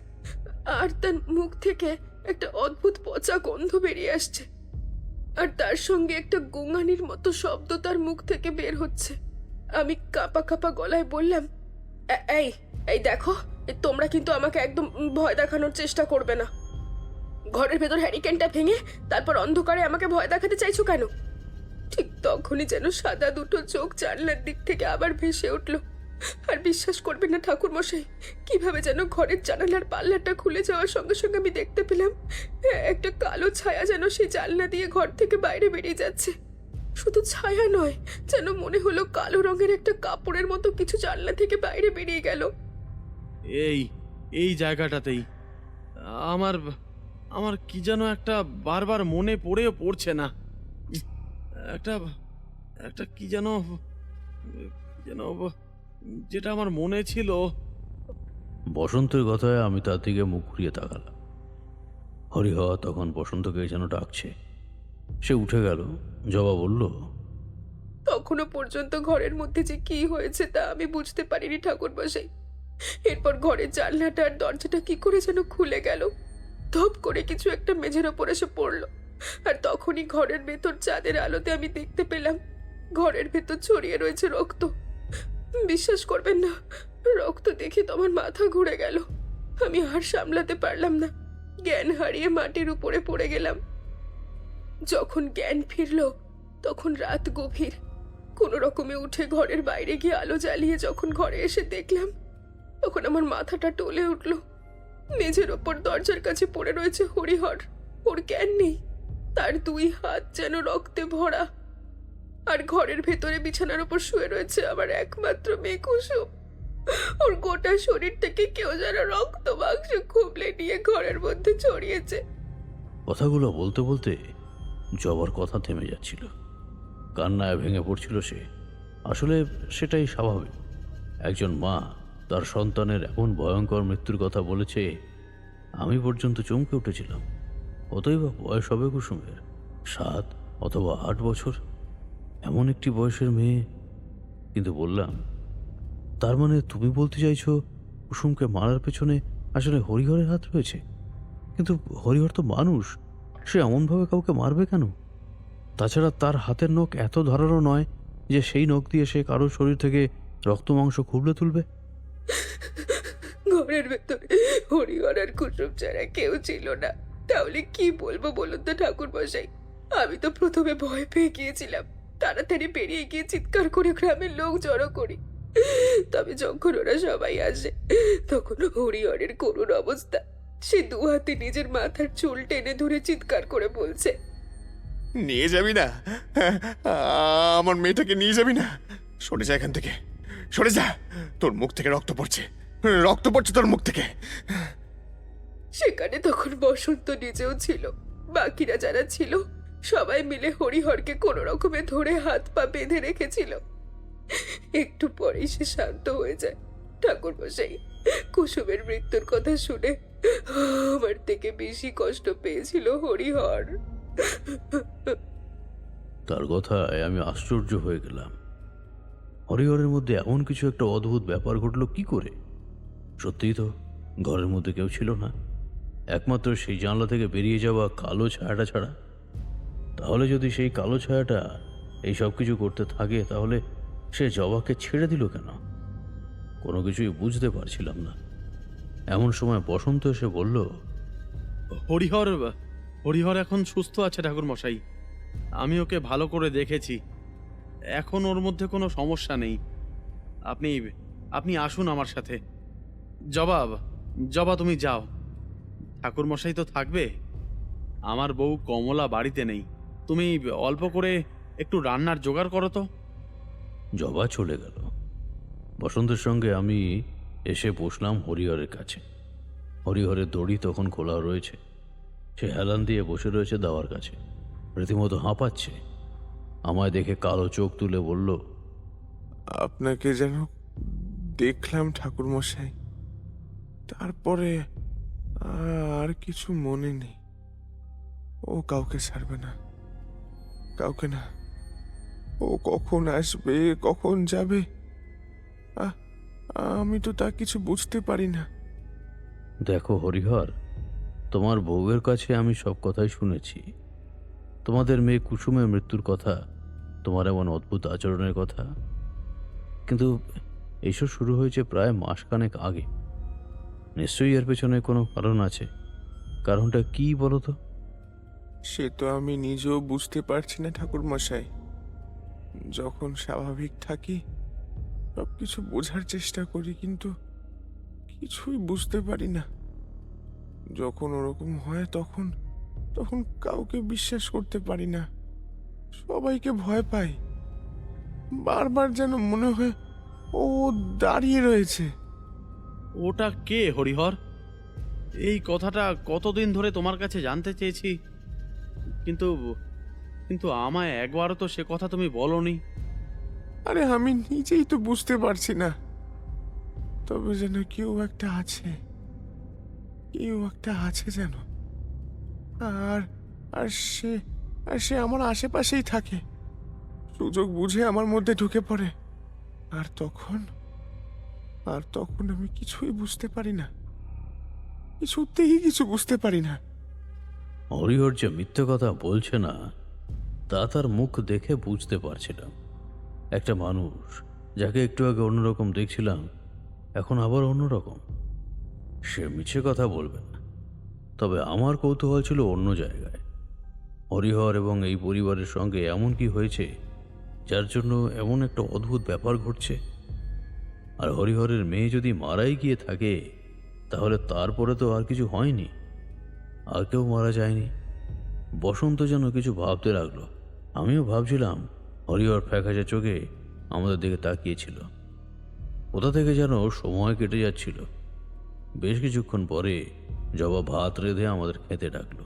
আর তার মুখ থেকে একটা অদ্ভুত পচা গন্ধ বেরিয়ে আসছে, আর তার সঙ্গে একটা গোঙানির মতো শব্দ তার মুখ থেকে বের হচ্ছে। আমি কাঁপা কাঁপা গলায় বললাম, এই এই দেখো, তোমরা কিন্তু আমাকে একদম ভয় দেখানোর চেষ্টা করবে না। ঘরের ভেতর হ্যারিকেনটা ভেঙে তারপর অন্ধকারে আমাকে ভয় দেখাতে চাইছো কেন? ঠিক তখনই যেন সাদা দুটো চোখ জানলার দিক থেকে আবার ভেসে উঠলো। আর বিশ্বাস করবেন না ঠাকুরমশাই, কিভাবে যেন ঘরের জানালার পাল্লাটা খুলে যাওয়ার সঙ্গে সঙ্গে আমি দেখতে পেলাম একটা কালো ছায়া যেন সেই জানলা দিয়ে ঘর থেকে বাইরে বেরিয়ে যাচ্ছে। শুধু ছায়া নয়, যেন মনে হলো কালো রঙের একটা কাপড়ের মতো কিছু জানলা থেকে বাইরে বেরিয়ে গেল। এই এই জায়গাটাতেই আমার আমার কি যেন একটা বারবার মনে পড়ছে না। একটা একটা কি যেন যেন যেটা আমার মনে ছিল। বসন্তের কথায় আমি তার দিকে মুখ ঘুরিয়ে তাকালাম। হরিহর তখন বসন্তকে যেন ডাকছে। সে উঠে গেল। জবা বলল, তখনও পর্যন্ত ঘরের মধ্যে যে কি হয়েছে তা আমি বুঝতে পারিনি ঠাকুরমশাই। এরপর ঘরের জানলাটা আর দরজাটা কি করে যেন খুলে গেল। ধপ করে কিছু একটা মেঝের ওপর এসে পড়লো, আর তখনই ঘরের ভেতর চাঁদের আলোতে আমি দেখতে পেলাম ঘরের ভেতর ছড়িয়ে রয়েছে রক্ত। বিশ্বাস করবেন না, রক্ত দেখে তো আমার মাথা ঘুরে গেল। আমি আর সামলাতে পারলাম না, জ্ঞান হারিয়ে মাটির উপরে পড়ে গেলাম। যখন জ্ঞান ফিরল তখন রাত গভীর। কোনো রকমে উঠে ঘরের বাইরে গিয়ে আলো জ্বালিয়ে যখন ঘরে এসে দেখলাম তখন আমার মাথাটা টলে উঠল। মেঝের ওপর দরজার কাছে পড়ে রয়েছে হরিহর। ওর জ্ঞান নেই, তার দুই হাত যেন রক্তে ভরা। আর ঘরের ভেতরে বিছানার ওপর শুয়ে রয়েছে আমার একমাত্র মেয়ে কুসুম। ওর গোটা শরীর থেকে কেউ যেন রক্ত মাংস খুবলে নিয়ে ঘরের মধ্যে ছড়িয়েছে। কথাগুলো বলতে বলতে জবার কথা থেমে যাচ্ছিল, কান্নায় ভেঙে পড়ছিল সে। আসলে সেটাই স্বাভাবিক। একজন মা তার সন্তানের এমন ভয়ঙ্কর মৃত্যুর কথা বলেছে, আমি পর্যন্ত চমকে উঠেছিলাম। কতই বা বয়স হবে কুসুমের, 7 অথবা 8 বছর, এমন একটি বয়সের মেয়ে। কিন্তু বললাম, তার মানে তুমি বলতে চাইছো কুসুমকে মারার পেছনে আসলে হরিহরের হাত রয়েছে? কিন্তু হরিহর তো মানুষ, সে এমনভাবে কাউকে মারবে কেন? তাছাড়া তার হাতের নখ এত ধারালো নয় যে সেই নখ দিয়ে সে কারোর শরীর থেকে রক্ত মাংস খুবলে তুলবে। ঘরের ভেতরে হরিহর আর কুসুম ছাড়া কেউ ছিল না। তাহলে কি বলবো বলুন তো ঠাকুর মশাই? আমি তো প্রথমে ভয় পেয়ে গিয়েছিলাম, তাড়াতাড়ি বেরিয়ে গিয়ে চিৎকার করে গ্রামের লোক জড়ো করি। তবে যখন ওরা সবাই আসে, তখন হরিহরের করুণ অবস্থা। সে দু হাতে নিজের মাথার চুল টেনে ধরে চিৎকার করে বলছে, নিয়ে যাবি না? আমার মেয়েটাকে নিয়ে যাবি না? সরে যা এখান থেকে, সরে যা। তোর মুখ থেকে রক্ত পড়ছে, রক্ত পড়ছে তোর মুখ থেকে। সেখানে তখন বসন্ত নিজেও ছিল। বাকিরা যারা ছিল সবাই মিলে হরিহরকে কোনো রকমে ধরে হাত পা বেঁধে রেখেছিল। একটু পরেই সে শান্ত হয়ে যায়। ঠাকুর মশাই, কুসুমের মৃত্যুর কথা শুনে আমার থেকে বেশি কষ্ট পেয়েছিল হরিহর। তার কথায় আমি আশ্চর্য হয়ে গেলাম। হরিহরের মধ্যে এমন কিছু একটা অদ্ভুত ব্যাপার ঘটলো কি করে? সত্যিই তো ঘরের মধ্যে কেউ ছিল না, একমাত্র সেই জানলা থেকে বেরিয়ে যাওয়া কালো ছায়াটা ছাড়া। তাহলে যদি সেই কালো ছায়াটা এই সব কিছু করতে থাকে, তাহলে সে জবাকে ছেড়ে দিল কেন? কোনো কিছুই বুঝতে পারছিলাম না। এমন সময় বসন্ত এসে বলল, হরিহর হরিহর এখন সুস্থ আছে ঠাকুর মশাই। আমি ওকে ভালো করে দেখেছি, এখন ওর মধ্যে কোনো সমস্যা নেই। আপনি আপনি আসুন আমার সাথে। জবা তুমি যাও, ঠাকুর মশাই তো থাকবে। আমার বউ কমলা বাড়িতে নেই, তুমি অল্প করে একটু রান্নার জোগাড় করো তো। জবা চলে গেল। বসন্তের সঙ্গে আমি এসে বসলাম হরিহরের কাছে। হরিহরের দড়ি তখন খোলা রয়েছে, সে হেলান দিয়ে বসে রয়েছে দাওয়ার কাছে, রীতিমতো হাঁপাচ্ছে। আমায় দেখে কালো চোখ তুলে বলল, আপনাকে যেন দেখলাম ঠাকুর মশাই, তারপরে আর কিছু মনে নেই। ও কাউকে ছাড়বে না, কাউকে না। ও কখন আসবে, কখন যাবে, আমি তো তা কিছু বুঝতে পারি না। দেখো হরিহর, তোমার বউয়ের কাছে আমি সব কথাই শুনেছি। তোমাদের মেয়ে কুসুমের মৃত্যুর কথা, তোমার এমন অদ্ভুত আচরণের কথা। কিন্তু এইসব শুরু হয়েছে প্রায় মাসখানেক আগে। নিশ্চয়ই এর পেছনে কোনো কারণ আছে। কারণটা কি বলো তো? সে তো আমি নিজেও বুঝতে পারছি না ঠাকুর মশাই। যখন স্বাভাবিক থাকি সবকিছু বোঝার চেষ্টা করি, কিন্তু কিছুই বুঝতে পারি না। যখন ওরকম হয় তখন তখন কাউকে বিশ্বাস করতে পারি না, সবাইকে ভয় পাই। বারবার যেন মনে হয় ও দাঁড়িয়ে রয়েছে। ওটা কে হরিহর? এই কথাটা কতদিন ধরে তোমার কাছে জানতে চেয়েছি, কিন্তু কিন্তু আমায় একবারও তো সে কথা তুমি বলনি। আরে আমি নিজেই তো বুঝতে পারছি না, তবে যেন কেউ একটা আছে, কেউ একটা আছে যেন। আর আর সে আর সে আমার আশেপাশেই থাকে, সুযোগ বুঝে আমার মধ্যে ঢুকে পড়ে। আর তখন আমি কিছুই বুঝতে পারি না, কিছুতেই কিছু বুঝতে পারি না। হরিহর যে মিথ্যে কথা বলছে না, তা তার মুখ দেখে বুঝতে পারছিলাম। একটা মানুষ যাকে একটু আগে অন্যরকম দেখছিলাম, এখন আবার অন্যরকম। সে মিছে কথা বলবে না। তবে আমার কৌতূহল ছিল অন্য জায়গায়। হরিহর এবং এই পরিবারের সঙ্গে এমন কি হয়েছে যার জন্য এমন একটা অদ্ভুত ব্যাপার ঘটছে? আর হরিহরের মেয়ে যদি মারাই গিয়ে থাকে, তাহলে তারপরে তো আর কিছু হয়নি, আর কেউ মারা যায়নি। বসন্ত যেন কিছু ভাবতে লাগলো। আমিও ভাবছিলাম। হরিহর ফ্যাকাশে চোখে আমাদের দিকে তাকিয়েছিল। কোথা থেকে যেন সময় কেটে যাচ্ছিল। বেশ কিছুক্ষণ পরে জবা ভাত রেঁধে আমাদের খেতে ডাকলো।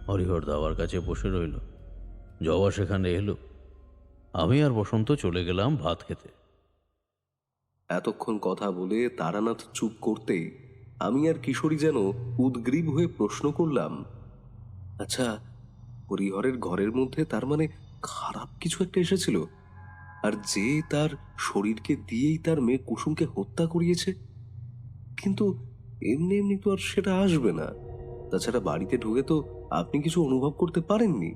হরিহর দাবার কাছে বসে রইল। জবা সেখানে এলো। আমি আর বসন্ত চলে গেলাম ভাত খেতে। এতক্ষণ কথা বলে তারানাথ চুপ করতে আমি আর কিশোরী যেন উদ্গ্রীব হয়ে প্রশ্ন করলাম, আচ্ছা, হরিহরের ঘরের মধ্যে তার মানে খারাপ কিছু একটা এসেছিল, আর যে তার শরীরকে দিয়েই তার মেয়ে কুসুমকে হত্যা করিয়েছে? কিন্তু এমনি এমনি তো আর সেটা আসবে না। তাছাড়া বাড়িতে ঢুকে তো আপনি কিছু অনুভব করতে পারেননি।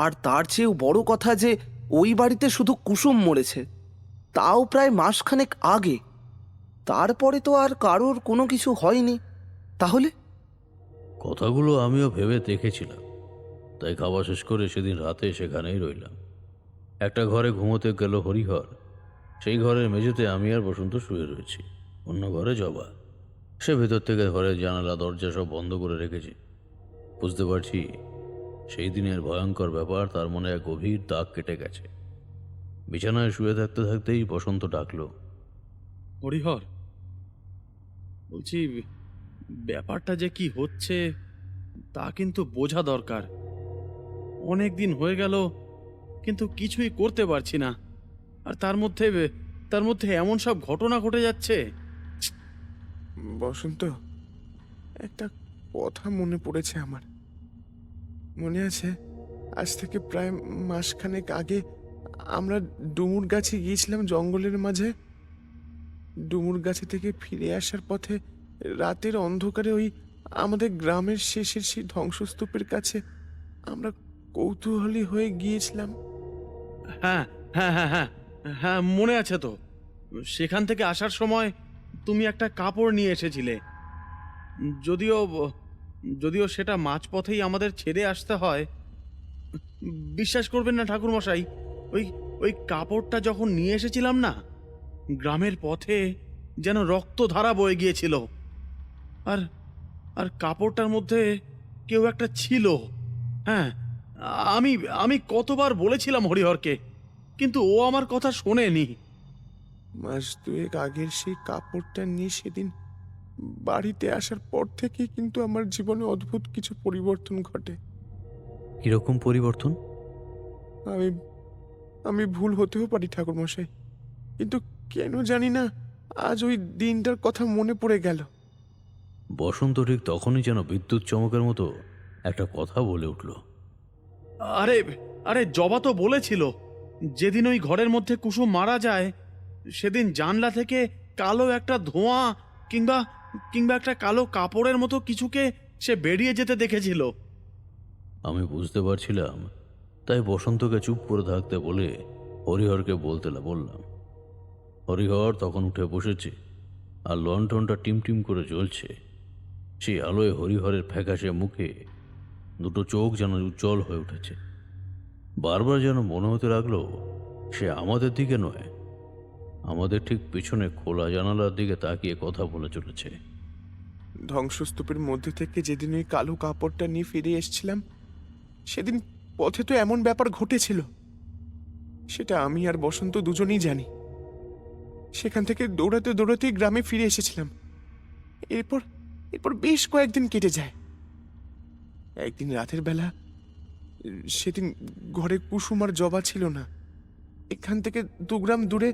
আর তার চেয়েও বড় কথা যে ওই বাড়িতে শুধু কুসুম মরেছে, তাও প্রায় মাসখানেক আগে। তারপরে তো আর কারোর কোনো কিছু হয়নি। তাহলে কথাগুলো আমিও ভেবে দেখেছিলাম। তাই খাওয়া শেষ করে সেদিন রাতে সেখানেই রইলাম। একটা ঘরে ঘুমোতে গেল হরিহর। সেই ঘরের মেঝেতে আমি আর বসন্ত শুয়ে রয়েছি। অন্য ঘরে জবা। সে ভেতর থেকে ঘরের জানালা দরজা সব বন্ধ করে রেখেছে। বুঝতে পারছি সেই দিনের ভয়ঙ্কর ব্যাপার তার মনে এক গভীর দাগ কেটে গেছে। বিছানায় শুয়ে থাকতে থাকতেই বসন্ত ডাকলো, হরিহর, বলছি, ব্যাপারটা যে কি হচ্ছে তা কিন্তু বোঝা দরকার। অনেক দিন হয়ে গেল, কিন্তু কিছুই করতে পারছি না। আর তার মধ্যে এমন সব ঘটনা ঘটে যাচ্ছে। বসন্ত, একটা কথা মনে পড়েছে আমার। মনে আছে, আজ থেকে প্রায় মাসখানেক আগে আমরা ডুমুর গাছে গিয়েছিলাম জঙ্গলের মাঝে। ডুমুর গাছে থেকে ফিরে আসার পথে রাতের অন্ধকারে ওই আমাদের গ্রামের শেষের সেই ধ্বংসস্তূপের কাছে আমরা কৌতূহলী হয়ে গিয়েছিলাম। হ্যাঁ, হ্যাঁ, হ্যাঁ, হ্যাঁ, হ্যাঁ, মনে আছে তো। সেখান থেকে আসার সময় তুমি একটা কাপড় নিয়ে এসেছিলে। যদিও যদিও সেটা মাঝপথেই আমাদের ছেড়ে আসতে হয়। বিশ্বাস করবেন না ঠাকুরমশাই, ওই ওই কাপড়টা যখন নিয়ে এসেছিলাম না, গ্রামের পথে যেন রক্তধারা বয়ে গিয়েছিল। আর আর কাপড়টার মধ্যে কেউ একটা ছিল। হ্যাঁ, আমি আমি কতবার বলেছিলাম হরিহরকে, কিন্তু ও আমার কথা শোনেনি। মাস দুয়েক আগের সেই কাপড়টা নিয়ে সেদিন বাড়িতে আসার পর থেকে কিন্তু আমার জীবনে অদ্ভুত কিছু পরিবর্তন ঘটে। কিরকম পরিবর্তন? আমি আমি ভুল হতেও পারি ঠাকুরমশাই, কিন্তু কেন জানি না আজ ওই দিনটার কথা মনে পড়ে গেল। বসন্ত ঠিক তখনই যেন বিদ্যুৎ চমকের মতো একটা কথা বলে উঠল। আরে আরে জবা তো বলেছিল, যেদিন ওই ঘরের মধ্যে কুসুম মারা যায় সেদিন জানলা থেকে কালো একটা ধোঁয়া কিংবা কিংবা একটা কালো কাপড়ের মতো কিছুকে সে বেরিয়ে যেতে দেখেছিল। আমি বুঝতে পারছিলাম, তাই বসন্তকে চুপ করে থাকতে বলে হরিহরকে বলতে বললাম। হরিহর তখন উঠে বসেছে, আর লণ্ঠনটা টিমটিম করে জ্বলছে। সেই আলোয় হরিহরের ফ্যাকাশে মুখে দুটো চোখ যেন উজ্জ্বল হয়ে উঠেছে। বারবার যেন মনে হতে লাগলো সে আমাদের দিকে নয়, আমাদের ঠিক পিছনে খোলা জানালার দিকে তাকিয়ে কথা বলে চলেছে। ধ্বংসস্তূপের মধ্যে থেকে যেদিন ওই কালো কাপড়টা নিয়ে ফিরে এসেছিলাম, সেদিন পথে তো এমন ব্যাপার ঘটেছিল, সেটা আমি আর বসন্ত দুজনেই জানি। সেখান থেকে দৌড়াতে দৌড়াতেই গ্রামে ফিরে এসেছিলাম। এরপর এরপর বেশ কয়েকদিন কেটে যায়। একদিন রাতের বেলা, সেদিন ঘরে কুসুম আর জবা ছিল না। এখান থেকে 2 গ্রাম দূরে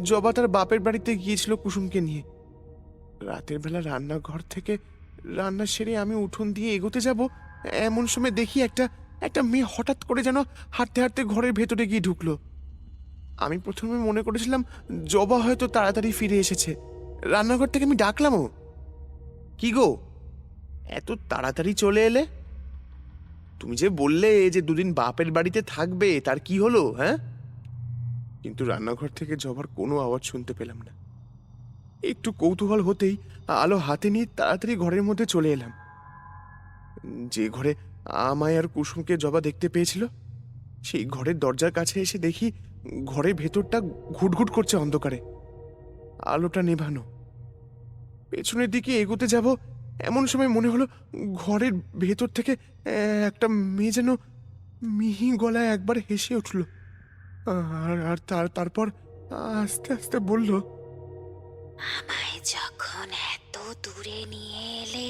জবা তার বাপের বাড়িতে গিয়েছিল কুসুমকে নিয়ে। রাতের বেলা রান্নাঘর থেকে রান্না সেরে আমি উঠোন দিয়ে এগোতে যাব, এমন সময় দেখি একটা মেয়ে হঠাৎ করে যেন হাঁটতে হাঁটতে ঘরের ভেতরে গিয়ে ঢুকলো। আমি প্রথমে মনে করেছিলাম জবা হয়তো তাড়াতাড়ি ফিরে এসেছে। রান্নাঘর থেকে আমি ডাকলামও, কি গো, এত তাড়াতাড়ি চলে এলে? তুমি যে বললে যে 2 দিন বাপের বাড়িতে থাকবে, তার কি হলো? হ্যাঁ? কিন্তু রান্নাঘর থেকে জবার কোনো আওয়াজ শুনতে পেলাম না। একটু কৌতূহল হতেই আলো হাতে নিয়ে তাড়াতাড়ি ঘরের মধ্যে চলে এলাম। যে ঘরে আমায় আর কুসুমকে জবা দেখতে পেয়েছিল, সেই ঘরের দরজার কাছে এসে দেখি ঘরের ভেতরটা ঘুটঘুট করছে অন্ধকারে। আলোটা নেভানো। পেছনের দিকে এগোতে যাব এমন সময় মনে হলো ঘরের ভেতর থেকে একটা মেয়ে যেন মিহি গলায় একবার হেসে উঠল, তারপর আস্তে আস্তে বলল, আমায় যখন এত দূরে নিয়ে এলে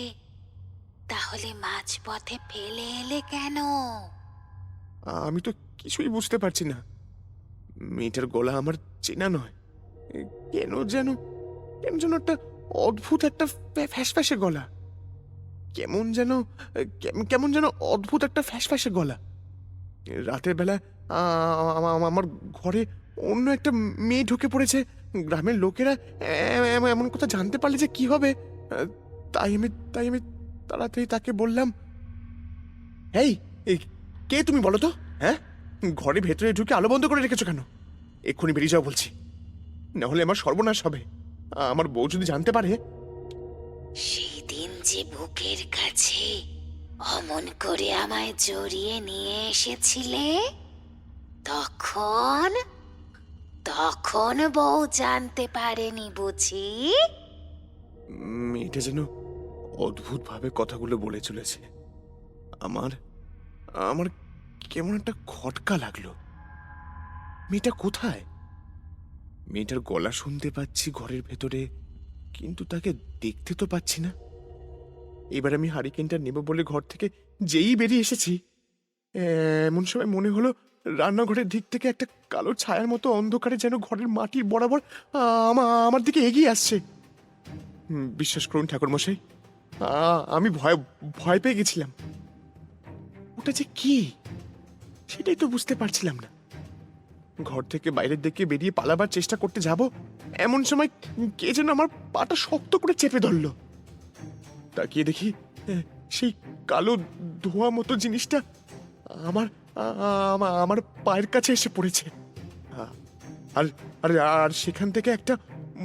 তাহলে মাঝপথে ফেলে এলে কেন? আমি তো কিছুই বুঝতে পারছি না। মেয়েটার গলা আমার চেনা নয়। কেন যেন একটা অদ্ভুত একটা ফ্যাসফ্যাসে গলা। কেমন যেন অদ্ভুত একটা ফ্যাসফ্যাসে গলা। রাতের বেলা আমার ঘরে অন্য একটা মেয়ে ঢুকে পড়েছে। গ্রামের লোকেরা এমন কথা জানতে পারলে যে কি হবে, তাই আমি তাড়াতাড়ি তাকে বললাম, এই কে তুমি বলো তো? হ্যাঁ, ঘরের ভেতরে ঢুকে আলো বন্ধ করে রেখেছো কেন? এক্ষুনি বেরিয়ে যাও বলছি, না হলে আমার সর্বনাশ হবে। আমার বউ যদি জানতে পারে। সেদিন যে বুকের কাছে অমন করে আমায় জড়িয়ে নিয়ে এসেছিলে, তখন তখন বউ জানতে পারেনি বুঝি? মেয়েটা যেন অদ্ভুত ভাবে কথাগুলো বলে চলেছে। আমার আমার কেমন একটা খটকা লাগলো। মেয়েটা কোথায়? মেয়েটার গলা শুনতে পাচ্ছি ঘরের ভেতরে, কিন্তু তাকে দেখতে তো পাচ্ছি না। এবার আমি হারিকেনটা নেব বলে ঘর থেকে যেই বেরিয়ে এসেছি, এমন সময় মনে হলো রান্নাঘরের দিক থেকে একটা কালো ছায়ার মতো অন্ধকারে যেন ঘরের মাটির বরাবর আমার দিকে এগিয়ে আসছে। বিশ্বাস করুন ঠাকুরমশাই, আমি ভয় পেয়ে গেছিলাম। ওটা যে কি সেটাই তো বুঝতে পারছিলাম না। ঘর থেকে বাইরের দিকে বেরিয়ে পালাবার চেষ্টা করতে যাব, এমন সময় কে যেন আমার পাটা শক্ত করে চেপে ধরল। তাকিয়ে দেখি সেই কালো ধোয়া মতো জিনিসটা আমার আমার পায়ের কাছে এসে পড়েছে। আর আর আর সেখান থেকে একটা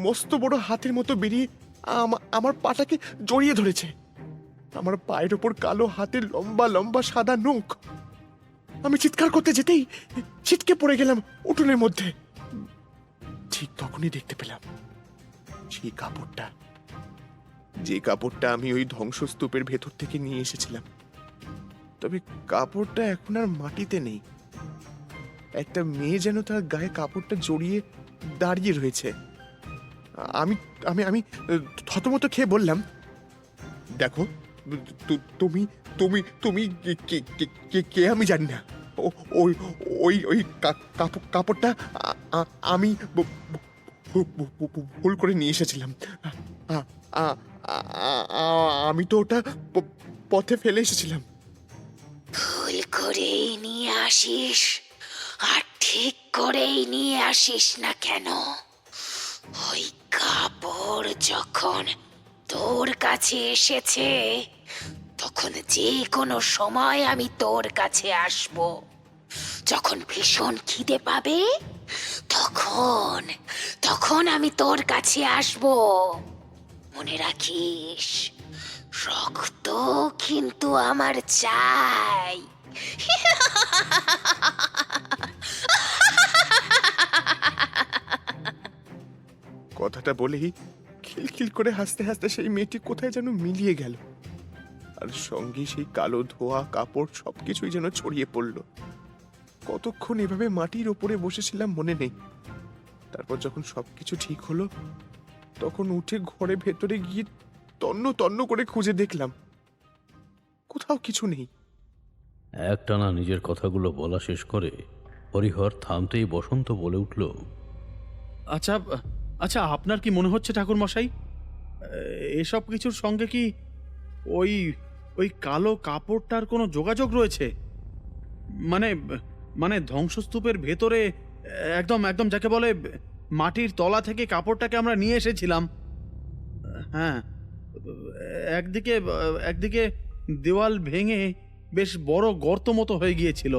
মস্ত বড় হাতের মতো বেরিয়ে আমার পাটাকে জড়িয়ে ধরেছে। আমার পায়ের ওপর কালো হাতের লম্বা লম্বা সাদা নখ। আমি চিৎকার করতে যেতেই ছিটকে পড়ে গেলাম উঠোনের মধ্যে। ঠিক তখনই দেখতে পেলাম সেই কাপড়টা, যে কাপড়টা আমি ওই ধ্বংসস্তূপের ভেতর থেকে নিয়ে এসেছিলাম। তবে কাপড়টা এখন আর মাটিতে নেই। একটা মেয়ে যেন তার গায়ে কাপড়টা জড়িয়ে দাঁড়িয়ে রয়েছে। আমি আমি আমি থতমত খেয়ে বললাম, দেখো, তুমি তুমি তুমি কে আমি জানি না। ওই ওই ওই কাপড়টা আমি ভুল করে নিয়ে এসেছিলাম। আমি তো ওটা পথে ফেলে এসেছিলাম। ভুল করেই নিয়ে আসিস আর ঠিক করেই নিয়ে আসিস না কেন, ওই কাপড় যখন তোর কাছে এসেছে তখন যে কোনো সময় আমি তোর কাছে আসব। যখন ভীষণ খিদে পাবে তখন তখন আমি তোর কাছে আসব। মনে রাখিস, রক্ত কিন্তু আমার চাই। কথাটা বলেই খিলখিল করে হাসতে হাসতে সেই মেয়েটি কোথায় যেন মিলিয়ে গেল, আর সঙ্গে সেই কালো ধোয়া কাপড় সবকিছুই যেন ছড়িয়ে পড়ল। কতক্ষণ এভাবে মাটির ওপরে বসেছিলাম মনে নেই। তারপর যখন সবকিছু ঠিক হলো, তখন উঠে ঘরে ভেতরে গিয়ে তন্ন তন্ন করে খুঁজে দেখলাম কোথাও কিছু নেই। একটানা নিজের কথাগুলো বলা শেষ করে হরিহর থামতেই বসন্ত বলে উঠল, আচ্ছা আচ্ছা, আপনার কি মনে হচ্ছে ঠাকুরমশাই, এসব কিছুর সঙ্গে কি ওই ওই কালো কাপড়টার কোনো যোগাযোগ রয়েছে? মানে মানে ধ্বংসস্তূপের ভেতরে একদম একদম যাকে বলে মাটির তলা থেকে কাপড়টাকে আমরা নিয়ে এসেছিলাম। হ্যাঁ, একদিকে একদিকে দেওয়াল ভেঙে বেশ বড় গর্ত মতো হয়ে গিয়েছিল,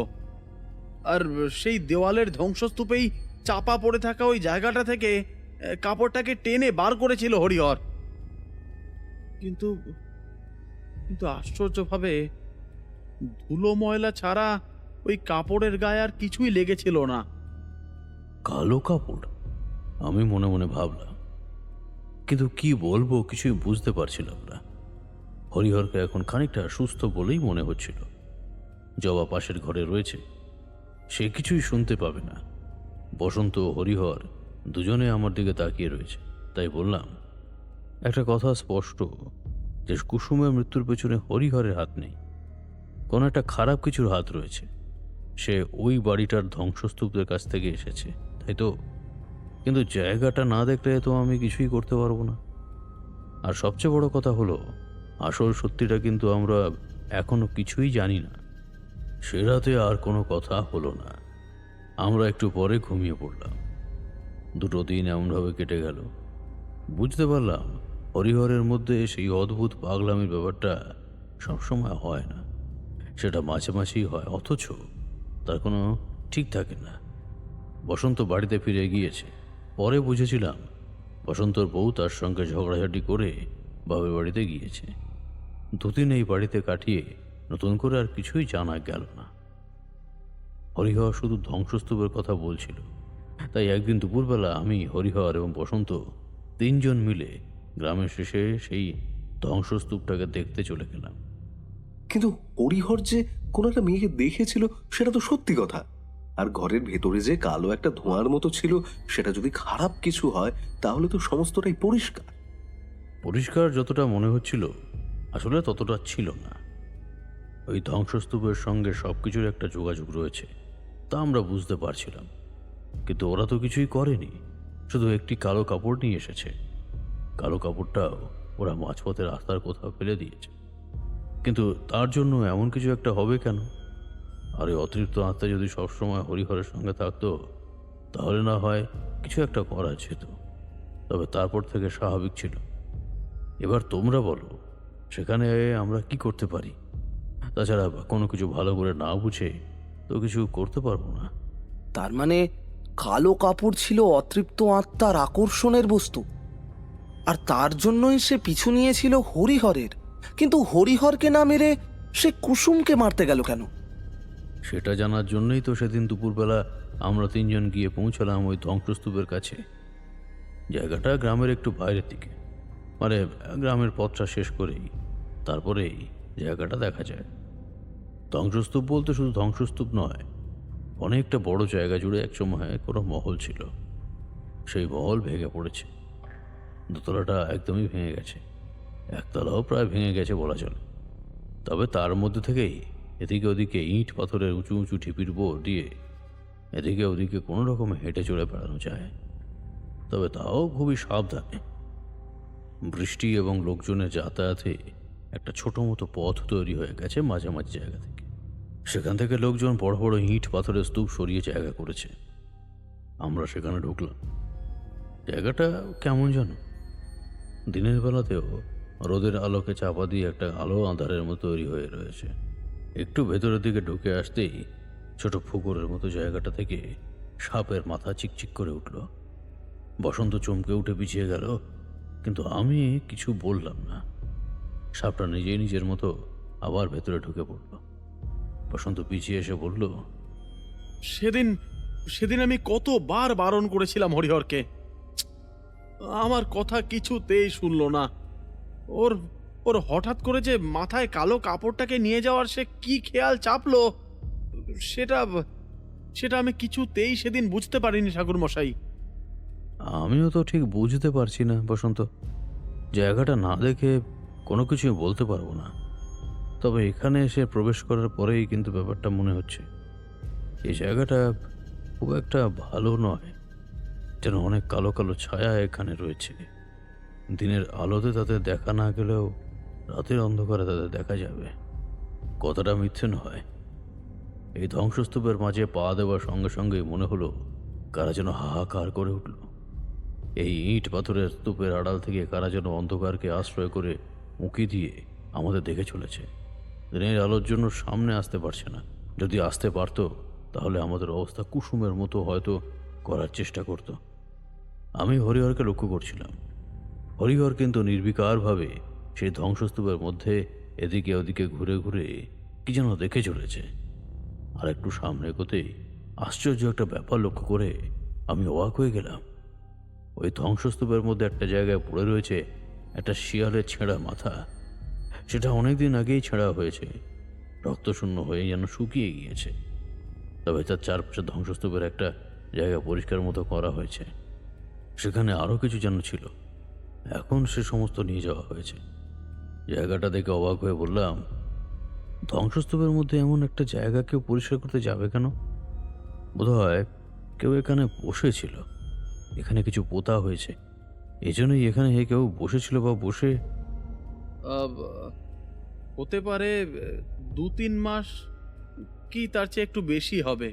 আর সেই দেওয়ালের ধ্বংসস্তূপেই চাপা পড়ে থাকা ওই জায়গাটা থেকে কাপড়টাকে টেনে বার করেছিল হরিহর। কিন্তু কিন্তু আশ্চর্যভাবে ধুলো ময়লা ছাড়া ওই কাপড়ের গায়ে আর কিছুই লেগেছিল না। কালো কাপড়? আমি মনে মনে ভাবলাম, কিন্তু কি বলবো কিছুই বুঝতে পারছিলাম না। হরিহরকে এখন খানিকটা সুস্থ বলেই মনে হচ্ছিল। জবা পাশের ঘরে রয়েছে, সে কিছুই শুনতে পাবে না। বসন্ত ও হরিহর দুজনে আমার দিকে তাকিয়ে রয়েছে। তাই বললাম, একটা কথা স্পষ্ট যে কুসুমের মৃত্যুর পেছনে হরিহরের হাত নেই, কোনো একটা খারাপ কিছুর হাত রয়েছে। সে ওই বাড়িটার ধ্বংসস্তূপের কাছ থেকে এসেছে, তাই তো? কিন্তু জায়গাটা না দেখলে তো আমি কিছুই করতে পারবো না। আর সবচেয়ে বড় কথা হলো, আসল সত্যিটা কিন্তু আমরা এখনো কিছুই জানি না। সে রাতে আর কোনো কথা হলো না। আমরা একটু পরে ঘুমিয়ে পড়লাম। 2 দিন এমনভাবে কেটে গেল। বুঝতে পারলাম হরিহরের মধ্যে সেই অদ্ভুত পাগলামির ব্যাপারটা সবসময় হয় না, সেটা মাঝে মাঝেই হয়, অথচ তার কোনো ঠিক থাকে না। বসন্ত বাড়িতে ফিরে গিয়েছে। পরে বুঝেছিলাম বসন্তর বউ তার সঙ্গে ঝগড়াঝাটি করে বাবার বাড়িতে গিয়েছে। 2 দিন এই বাড়িতে কাটিয়ে নতুন করে আর কিছুই জানা গেল না। হরিহর শুধু ধ্বংসস্তূপের কথা বলছিল। তাই একদিন দুপুরবেলা আমি, হরিহর এবং বসন্ত 3 জন মিলে গ্রামের শেষে সেই ধ্বংসস্তূপটাকে দেখতে চলে গেলাম। কিন্তু হরিহর যে কোনো একটা মেয়েকে দেখেছিল সেটা তো সত্যি কথা। আর ঘরের ভেতরে যে কালো একটা ধোঁয়ার মতো ছিল, সেটা যদি খারাপ কিছু হয় তাহলে তো সমস্তটাই পরিষ্কার। পরিষ্কার যতটা মনে হচ্ছিল, আসলে ততটা ছিল না। ওই ধ্বংসস্তূপের সঙ্গে সবকিছুর একটা যোগাযোগ রয়েছে, তা আমরা বুঝতে পারছিলাম। কিন্তু ওরা তো কিছুই করেনি, শুধু একটি কালো কাপড় নিয়ে এসেছে। কালো কাপড়টাও ওরা মাঝপথে রাস্তার কোথাও ফেলে দিয়েছে। কিন্তু তার জন্য এমন কিছু একটা হবে কেন? আর এই অতিরিক্ত আত্মা যদি সবসময় হরিহরের সঙ্গে থাকতো, তাহলে না হয় কিছু একটা করা যেত। তবে তারপর থেকে স্বাভাবিক ছিল। এবার তোমরা বলো, সেখানে আমরা কি করতে পারি? তাছাড়া কোনো কিছু ভালো করে না বুঝে তো কিছু করতে পারবো না। তার মানে কালো কাপড় ছিল অতৃপ্ত আত্মার আকর্ষণের বস্তু, আর তার জন্যই সে পিছু নিয়েছিল হরিহরের। কিন্তু হরিহরকে না মেরে সে কুসুমকে মারতে গেল কেন? সেটা জানার জন্যই তো সেদিন দুপুরবেলা আমরা 3 জন গিয়ে পৌঁছালাম ওই ধ্বংসস্তূপের কাছে। জায়গাটা গ্রামের একটু বাইরের দিকে, মানে গ্রামের পথটা শেষ করেই তারপরেই জায়গাটা দেখা যায়। ধ্বংসস্তূপ বলতে শুধু ধ্বংসস্তূপ নয়, অনেকটা বড় জায়গা জুড়ে একসময় কোনো মহল ছিল। সেই মহল ভেঙে পড়েছে। দোতলাটা একদমই ভেঙে গেছে, একতলাও প্রায় ভেঙে গেছে বলা চলে। তবে তার মধ্যে থেকেই এদিকে ওদিকে ইট পাথরের উঁচু উঁচু ঢিপির বোর দিয়ে এদিকে ওদিকে কোনো রকম হেঁটে চলে বেড়ানো যায়, তবে তাও খুবই সাবধানে। বৃষ্টি এবং লোকজনের যাতায়াতে একটা ছোট মতো পথ তৈরি হয়ে গেছে মাঝামাঝি জায়গা থেকে। সেখান থেকে লোকজন বড় বড় ইট পাথরের স্তূপ সরিয়ে জায়গা করেছে। আমরা সেখানে ঢুকলাম। জায়গাটা কেমন যেন দিনের বেলাতেও রোদের আলোকে চাপা দিয়ে একটা আলো আঁধারের মতো তৈরি হয়ে রয়েছে। একটু ভেতরের দিকে ঢুকে আসতেই ছোট পুকুরের মতো জায়গাটা থেকে সাপের মাথা চিকচিক করে উঠল। বসন্ত চমকে উঠে পিছিয়ে গেল, কিন্তু আমি কিছু বললাম না। সাপটা নিজেই নিজের মতো আবার ভেতরে ঢুকে পড়ল। বসন্ত পিছিয়ে এসে বলল, সেদিন সেদিন আমি কতবার বারণ করেছিলাম হরিহরকে, আমার কথা কিছুতেই শুনলো না। ওর ওর হঠাৎ করে যে মাথায় কালো কাপড়টাকে নিয়ে যাওয়ার সে কি খেয়াল চাপলো, সেটা সেটা আমি কিছুতেই সেদিন বুঝতে পারিনি ঠাকুর মশাই। আমিও তো ঠিক বুঝতে পারছি না বসন্ত। জায়গাটা না দেখে কোনো কিছুই বলতে পারবো না। তবে এখানে এসে প্রবেশ করার পরেই কিন্তু ব্যাপারটা মনে হচ্ছে এই জায়গাটা খুব একটা ভালো নয়। যেন অনেক কালো কালো ছায়া এখানে রয়েছে। দিনের আলোতে তাদের দেখা না গেলেও রাতের অন্ধকারে তাদের দেখা যাবে। কথাটা মিথ্যে নয়। এই ধ্বংসস্তূপের মাঝে পা দেওয়ার সঙ্গে সঙ্গেই মনে হলো কারা যেন হাহাকার করে উঠল। এই ইট পাথরের স্তূপের আড়াল থেকে কারা যেন অন্ধকারকে আশ্রয় করে উঁকি দিয়ে আমাদের দেখে চলেছে। দিনের আলোর জন্য সামনে আসতে পারছে না। যদি আসতে পারতো তাহলে আমাদের অবস্থা কুসুমের মতো হয়তো করার চেষ্টা করত। আমি হরিহরকে লক্ষ্য করছিলাম। হরিহর কিন্তু নির্বিকারভাবে সেই ধ্বংসস্তূপের মধ্যে এদিকে ওদিকে ঘুরে ঘুরে কি যেন দেখে চলেছে। আর একটু সামনে এগোতেই আশ্চর্য একটা ব্যাপার লক্ষ্য করে আমি অবাক হয়ে গেলাম। ওই ধ্বংসস্তূপের মধ্যে একটা জায়গায় পড়ে রয়েছে একটা শিয়ালের ছেঁড়া মাথা। সেটা অনেকদিন আগেই ছেঁড়া হয়েছে, রক্তশূন্য হয়ে যেন শুকিয়ে গিয়েছে। তবে তার চারপাশে ধ্বংসস্তূপের একটা জায়গা পরিষ্কার মতো করা হয়েছে। সেখানে আরও কিছু যেন ছিল, এখন সে সমস্ত নিয়ে যাওয়া হয়েছে। জায়গাটা দেখে অবাক হয়ে বললাম, ধ্বংসস্তূপের মধ্যে এমন একটা জায়গা কেউ পরিষ্কার করতে যাবে কেন? বোধহয় কেউ এখানে বসেছিল, এখানে কিছু পোতা হয়েছে, এই জন্যই এখানে কেউ বসেছিল বা বসে। আহ, হতে পারে 2-3 মাস, কি তার চেয়ে একটু বেশি হবে।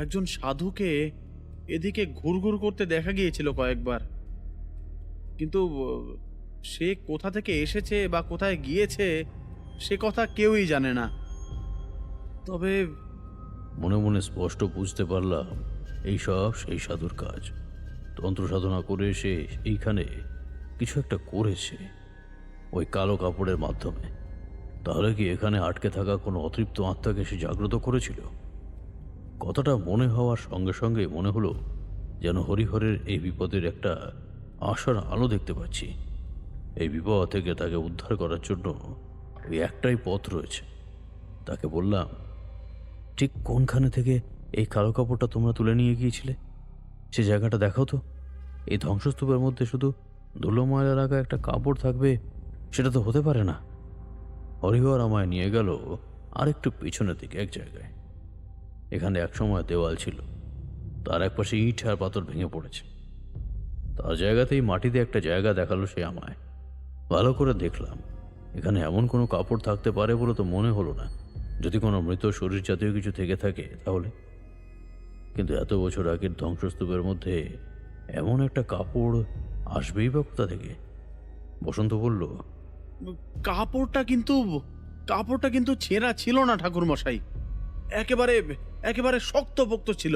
একজন সাধুকে এদিকে ঘুরঘুর করতে দেখা গিয়েছিল কয়েকবার, কিন্তু সে কোথা থেকে এসেছে বা কোথায় গিয়েছে সে কথা কেউই জানে না। তবে মনে মনে স্পষ্ট বুঝতে পারলাম এইসব সেই সাধুর কাজ। তন্ত্র সাধনা করে সে এইখানে কিছু একটা করেছে ওই কালো কাপড়ের মাধ্যমে। তাহলে কি এখানে আটকে থাকা কোনো অতৃপ্ত আত্মাকে সে জাগ্রত করেছিল? কথাটা মনে হওয়ার সঙ্গে সঙ্গে মনে হলো যেন হরিহরের এই বিপদের একটা আশার আলো দেখতে পাচ্ছি। এই বিপদ থেকে তাকে উদ্ধার করার জন্য ওই একটাই পথ রয়েছে। তাকে বললাম, ঠিক কোনখানে থেকে এই কালো কাপড়টা তোমরা তুলে নিয়ে গিয়েছিলে? সে জায়গাটা দেখাও তো। এই ধ্বংসস্তূপের মধ্যে শুধু ধুলো ময়লা লাগা একটা কাপড় থাকবে, সেটা তো হতে পারে না। হরিহর আমায় নিয়ে গেল আর একটু পিছনের দিকে এক জায়গায়। এখানে একসময় দেওয়াল ছিল, তার একপাশে ইট আর পাথর ভেঙে পড়েছে। তার জায়গাতেই মাটিতে একটা জায়গা দেখালো সে আমায়। ভালো করে দেখলাম, এখানে এমন কোনো কাপড় থাকতে পারে বলে তো মনে হলো না। যদি কোনো মৃত শরীর জাতীয় কিছু থেকে থাকে তাহলে। কিন্তু এত বছর আগের ধ্বংসস্তূপের মধ্যে এমন একটা কাপড় আসবেই বা কোথা থেকে? বসন্ত বলল, কাপড়টা কিন্তু ছেঁড়া ছিল না ঠাকুর মশাই, একেবারে একেবারে শক্তপোক্ত ছিল।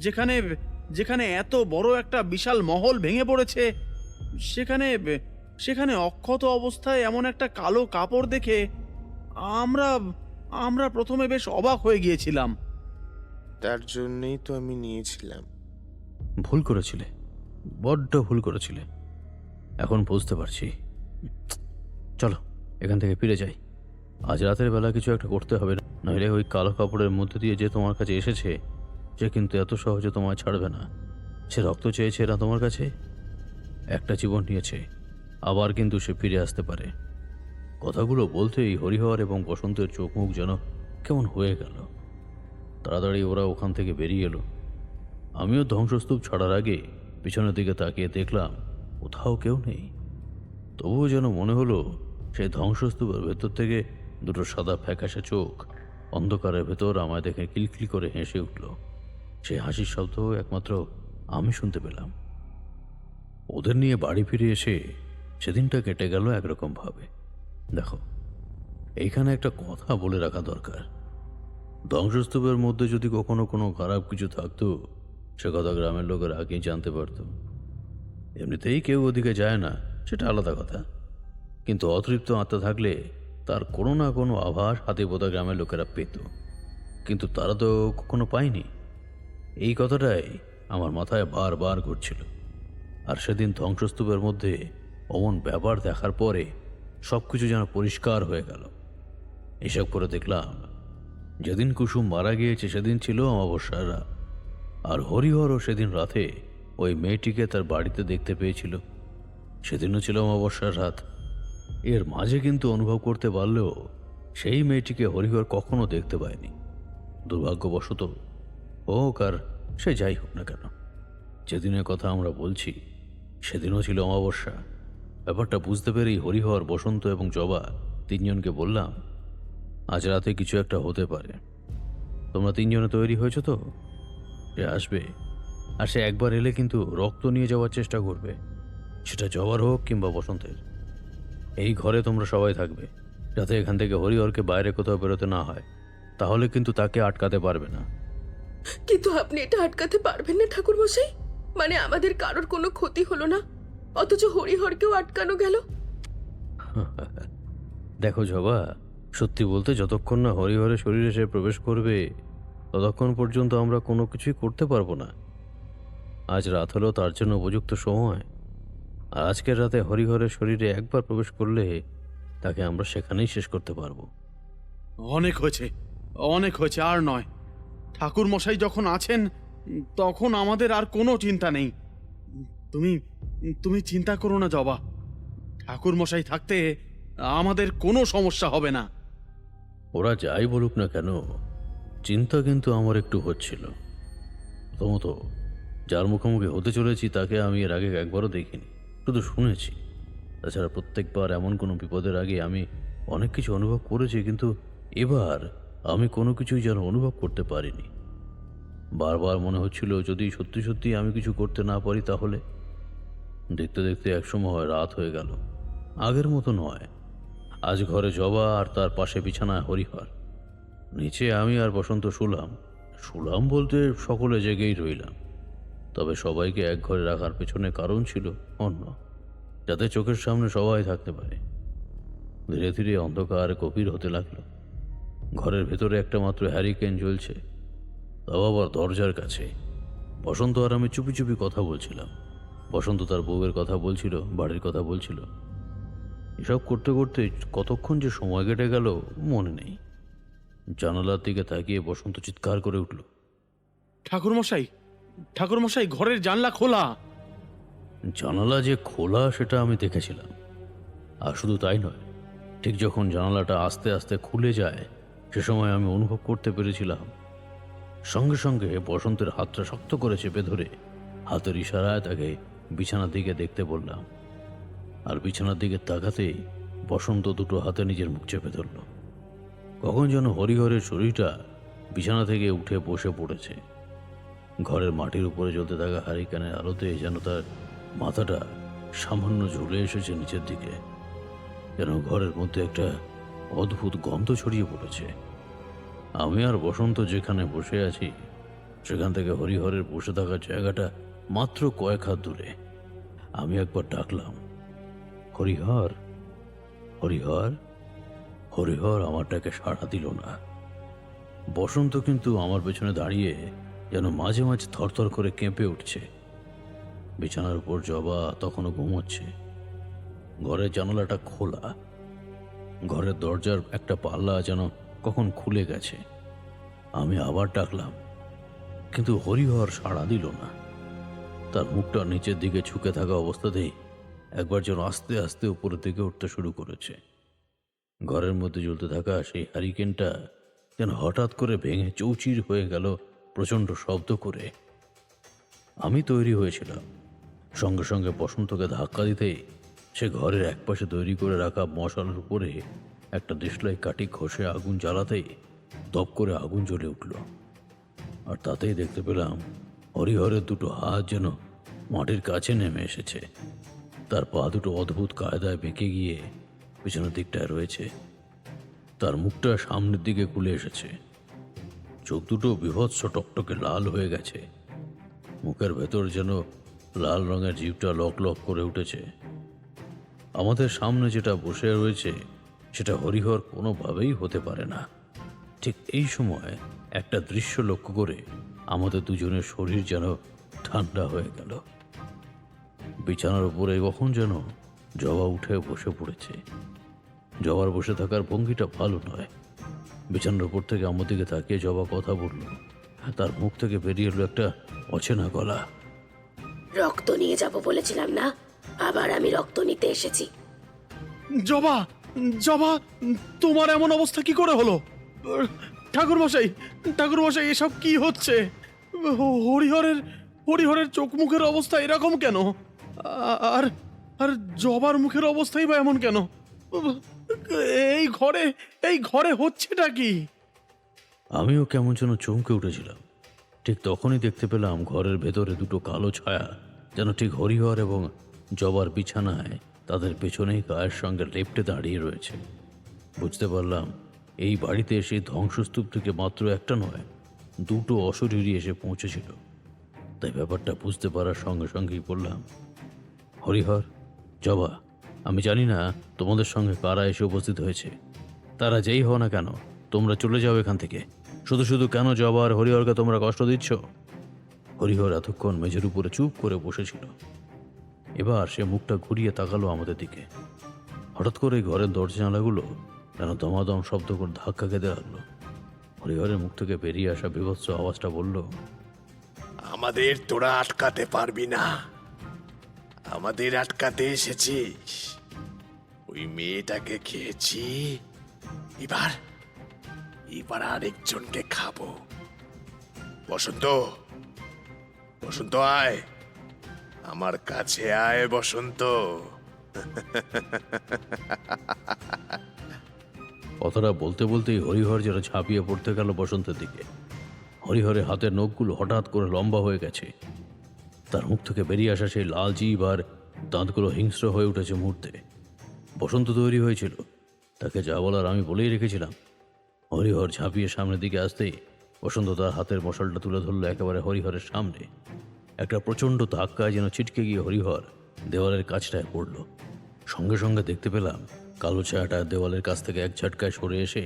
যেখানে যেখানে এত বড় একটা বিশাল মহল ভেঙে পড়েছে, সেখানে সেখানে অক্ষত অবস্থায় এমন একটা কালো কাপড় দেখে আমরা আমরা প্রথমে বেশ অবাক হয়ে গিয়েছিলাম। তার জন্যই তো আমি নিয়েছিলাম। ভুল করেছিলে, বড্ড ভুল করেছিলে। এখন বুঝতে পারছি। চলো এখান থেকে ফিরে যাই। আজ রাতের বেলা কিছু একটা করতে হবে, নইলে ওই কালো কাপড়ের মধ্যে দিয়ে যে তোমার কাছে এসেছে সে কিন্তু এত সহজে তোমায় ছাড়বে না। সে রক্ত চেয়েছে না তোমার কাছে, একটা জীবন নিয়েছে, আবার কিন্তু সে ফিরে আসতে পারে। কথাগুলো বলতেই হরিহর এবং বসন্তের চোখ মুখ যেন কেমন হয়ে গেল। তাড়াতাড়ি ওরা ওখান থেকে বেরিয়ে এলো। আমিও ধ্বংসস্তূপ ছাড়ার আগে পিছনের দিকে তাকিয়ে দেখলাম কোথাও কেউ নেই। তবুও যেন মনে হলো সেই ধ্বংসস্তূপের ভেতর থেকে দুটো সাদা ফ্যাকাশে চোখ অন্ধকারের ভেতর আমায় দেখে কিলকিল করে হেসে উঠল। সেই হাসির শব্দ একমাত্র আমি শুনতে পেলাম। ওদের নিয়ে বাড়ি ফিরে এসে সেদিনটা কেটে গেল একরকম ভাবে। দেখো, এইখানে একটা কথা বলে রাখা দরকার। ধ্বংসস্তূপের মধ্যে যদি কখনো কোনো খারাপ কিছু থাকতো, সে কথা গ্রামের লোকেরা আগেই জানতে পারত। এমনিতেই কেউ ওদিকে যায় না, সেটা আলাদা কথা, কিন্তু অতৃপ্ত আত্মা থাকলে তার কোনো না কোনো আভাস হাতিপোতা গ্রামের লোকেরা পেত, কিন্তু তারা তো কখনো পায়নি। এই কথাটাই আমার মাথায় বারবার ঘুরছিল। আর সেদিন ধ্বংসস্তূপের মধ্যে অমন ব্যাপার দেখার পরে সব কিছু যেন পরিষ্কার হয়ে গেল। এসব করে দেখলাম যেদিন কুসুম মারা গিয়েছে সেদিন ছিল অমাবস্যার রাত, আর হরিহরও সেদিন রাতে ওই মেয়েটিকে তার বাড়িতে দেখতে পেয়েছিল, সেদিনও ছিল অমাবস্যার রাত। এর মাঝে কিন্তু অনুভব করতে পারলেও সেই মেয়েটিকে হরিহর কখনো দেখতে পায়নি। দুর্ভাগ্যবশত হোক আর সে যাই হোক না কেন, যেদিনের কথা আমরা বলছি সেদিনও ছিল অমাবস্যা। ব্যাপারটা বুঝতে পেরেই হরিহর, বসন্ত এবং জবা তিনজনকে বললাম, আজ রাতে কিছু একটা হতে পারে। তোমরা তিনজনে তৈরি হয়েছ তো? সে আসবে, আর সে একবার এলে কিন্তু রক্ত নিয়ে যাওয়ার চেষ্টা করবে, সেটা জবার হোক কিংবা বসন্তের। এই ঘরে তোমরা সবাই থাকবে, যাতে এখান থেকে হরিহরকে বাইরে কোথাও বেরোতে না হয়, তাহলে কিন্তু তাকে আটকাতে পারবে না। কিন্তু আপনি এটা আটকাতে পারবেন না ঠাকুর মশাই? মানে আমাদের কারোর কোনো ক্ষতি হলো না, অথচ হরিহরকেও আটকানো গেল। দেখো জবা, সত্যি বলতে যতক্ষণ না হরিহরের শরীরে সে প্রবেশ করবে ততক্ষণ পর্যন্ত আমরা কোনো কিছুই করতে পারবো না। আজ রাত হলো তার জন্য উপযুক্ত সময়। আর আজকের রাতে হরিহরের শরীরে একবার প্রবেশ করলে তাকে আমরা সেখানেই শেষ করতে পারবো। অনেক হয়েছে, অনেক হয়েছে, আর নয়। ঠাকুর মশাই যখন আছেন তখন আমাদের আর কোনো চিন্তা নেই। তুমি তুমি চিন্তা করো না জবা, ঠাকুর মশাই থাকতে আমাদের কোনো সমস্যা হবে না। ওরা যাই বলুক না কেন, চিন্তা কিন্তু আমার একটু হচ্ছিল। প্রথমত, যার মুখোমুখি হতে চলেছি তাকে আমি এর আগে একবারও দেখিনি, শুধু শুনেছি। তাছাড়া প্রত্যেকবার এমন কোনো বিপদের আগে আমি অনেক কিছু অনুভব করেছি, কিন্তু এবার আমি কোনো কিছুই যেন অনুভব করতে পারিনি। বারবার মনে হচ্ছিল যদি সত্যি সত্যি আমি কিছু করতে না পারি তাহলে। দেখতে দেখতে একসময় রাত হয়ে গেল। আগের মতো নয়। আজ ঘরে জবা আর তার পাশে বিছানায় হরিহর। নিচে আমি আর বসন্ত শুলাম বলতে সকলে জেগেই রইলাম। তবে সবাইকে এক ঘরে রাখার পেছনে কারণ ছিল অন্য, যাতে চোখের সামনে সবাই থাকতে পারে। ধীরে ধীরে অন্ধকার গভীর হতে লাগলো। ঘরের ভেতরে একটা মাত্র হ্যারিকেন জ্বলছে, তাও আবার দরজার কাছে। বসন্ত আর আমি চুপি চুপি কথা বলছিলাম। বসন্ত তার বউয়ের কথা বলছিল, বাড়ির কথা বলছিল। এসব করতে করতে কতক্ষণ যে সময় কেটে গেল মনে নেই। জানালার দিকে তাকিয়ে বসন্ত চিৎকার করে উঠল, ঠাকুর মশাই, ঠাকুর মশাই, ঘরের জানলা খোলা। জানালা যে খোলা সেটা আমি দেখেছিলাম। আর শুধু তাই নয়, ঠিক যখন জানালাটা আস্তে আস্তে খুলে যায় সে সময় আমি অনুভব করতে পেরেছিলাম সঙ্গে সঙ্গে বসন্তের হাতটা শক্ত করে চেপে ধরে হাতের ইশারায় তাকে বিছানার দিকে দেখতে বললাম। আর বিছানার দিকে তাকাতেই বসন্ত দুটো হাতে নিজের মুখ চেপে ধরল। কখন যেন হরিহরের শরীরটা বিছানা থেকে উঠে বসে পড়েছে। ঘরের মাটির উপরে জ্বলতে থাকা হারিকেনের আলোতে যেন তার মাথাটা সামান্য ঝুলে এসেছে নিচের দিকে। যেন ঘরের মধ্যে একটা অদ্ভুত গন্ধ ছড়িয়ে পড়েছে। আমি আর বসন্ত যেখানে বসে আছি সেখান থেকে হরিহরের বসে থাকার জায়গাটা মাত্র কয়েক হাত দূরে। আমি একবার ডাকলাম, হরিহর, হরিহর। হরিহর আমার ডাকে সাড়া দিল না। বসন্ত কিন্তু আমার পেছনে দাঁড়িয়ে যেন মাঝে মাঝে থরথর করে কেঁপে উঠছে। বিছানার উপর জবা তখনও ঘুমোচ্ছে। ঘরের জানালাটা খোলা। ঘরের দরজার একটা পাল্লা যেন কখন খুলে গেছে। আমি আবার ডাকলাম, কিন্তু হরিহর সাড়া দিল না। তার মুখটা নিচের দিকে ঝুঁকে থাকা অবস্থাতেই একবার যেন আস্তে আস্তে উপরের দিকে উঠতে শুরু করেছে। ঘরের মধ্যে জ্বলতে থাকা সেই হ্যারিকেনটা যেন হঠাৎ করে ভেঙে চৌচির হয়ে গেল প্রচণ্ড শব্দ করে। আমি তৈরি হয়েছিলাম। সঙ্গে সঙ্গে বসন্তকে ধাক্কা দিতেই সে ঘরের একপাশে তৈরি করে রাখা মশালের উপরে একটা দেশলাই কাঠি ঘষে আগুন জ্বালাতেই দপ করে আগুন জ্বলে উঠল। আর তাতেই দেখতে পেলাম হরিহরের দুটো হাত যেন মাটির কাছে নেমে এসেছে। তার পা দুটো অদ্ভুত কায়দায় বেঁকে গিয়ে পিছনের দিকটায় রয়েছে। তার মুখটা সামনের দিকে খুলে এসেছে। চোখ দুটো বীভৎস টকটকে লাল হয়ে গেছে। মুখের ভেতর যেন লাল রঙের জিভটা লক লক করে উঠেছে। আমাদের সামনে যেটা বসে রয়েছে সেটা হরিহর কোনোভাবেই হতে পারে না। ঠিক এই সময় একটা দৃশ্য লক্ষ্য করে আমাদের দুজনের শরীর যেন ঠান্ডা হয়ে গেল। বিছানার উপরে কখন যেন জবা উঠে বসে পড়েছে। জবার বসে থাকার ভঙ্গিটা ভালো নয়। বিছানার উপর থেকে আমার দিকে তাকিয়ে জবা কথা বলল। তার মুখ থেকে বেরিয়ে এলো একটা অচেনা গলা, রক্ত নিয়ে যাব বলেছিলাম না, আবার আমি রক্ত নিতে এসেছি। জবা, জবা, তোমার এমন অবস্থা কি করে হলো? ঠাকুর মশাই, ঠাকুর মশাই, এসব কি হচ্ছে? হরিহরের হরিহরের চোখ মুখের অবস্থা এরকম কেন? আর আর জবার মুখের অবস্থাই বা এমন কেন? এই ঘরে হচ্ছেটা কি? আমিও কেমন যেন চমকে উঠেছিলাম। ঠিক তখনই দেখতে পেলাম ঘরের ভেতরে দুটো কালো ছায়া যেন ঠিক হরিহর এবং জবার বিছানায় তাদের পেছনেই গায়ের সঙ্গে লেপ্টে দাঁড়িয়ে রয়েছে। বুঝতে পারলাম এই বাড়িতে সেই ধ্বংসস্তূপ থেকে মাত্র একটা নয়, দুটো অশরীরী এসে পৌঁছেছিল। তাই ব্যাপারটা বুঝতে পারার সঙ্গে সঙ্গেই বললাম, হরিহর, জবা, আমি জানি না তোমাদের সঙ্গে কারা এসে উপস্থিত হয়েছে। তারা যেই হও না কেন তোমরা চলে যাও এখান থেকে। শুধু শুধু কেন জবা আর হরিহরকে তোমরা কষ্ট দিচ্ছ? হরিহর এতক্ষণ মেঝের উপরে চুপ করে বসেছিল। এবার সে মুখটা ঘুরিয়ে তাকালো আমাদের দিকে। হঠাৎ করে ঘরের দরজা জানালাগুলো যেন দমাদম শব্দ করে ধাক্কা খেতে লাগলো। হরিহরের মুখ থেকে বেরিয়ে আসা বিভৎস আওয়াজটা বলল, আমাদের তোরা আটকাতে পারবি না। আমাদের আটকাতে এসেছিস, ওই মেয়েটাকে খেয়েছি, এবার এবার আরেকজনকে খাবো। বসন্ত, বসন্ত আয়, আমার কাছে আয় বসন্ত। কথাটা বলতে বলতেই হরিহর যেন ঝাঁপিয়ে পড়তে গেল বসন্তের দিকে। হরিহরের হাতের নখগুলো হঠাৎ করে লম্বা হয়ে গেছে। তার মুখ থেকে বেরিয়ে আসা সেই লাল জিভ আর দাঁতগুলো হিংস্র হয়ে উঠেছে মুহূর্তে। বসন্ত তৈরি হয়েছিল, তাকে যা বলার আমি বলেই রেখেছিলাম। হরিহর ঝাঁপিয়ে সামনের দিকে আসতেই বসন্ত তার হাতের মশালটা তুলে ধরলো একেবারে হরিহরের সামনে। একটা প্রচণ্ড ধাক্কায় যেন ছিটকে গিয়ে হরিহর দেওয়ালের কাছটায় পড়ল। সঙ্গে সঙ্গে দেখতে পেলাম কালো ছায়াটা দেওয়ালের কাছ থেকে এক ঝটকায় সরে এসে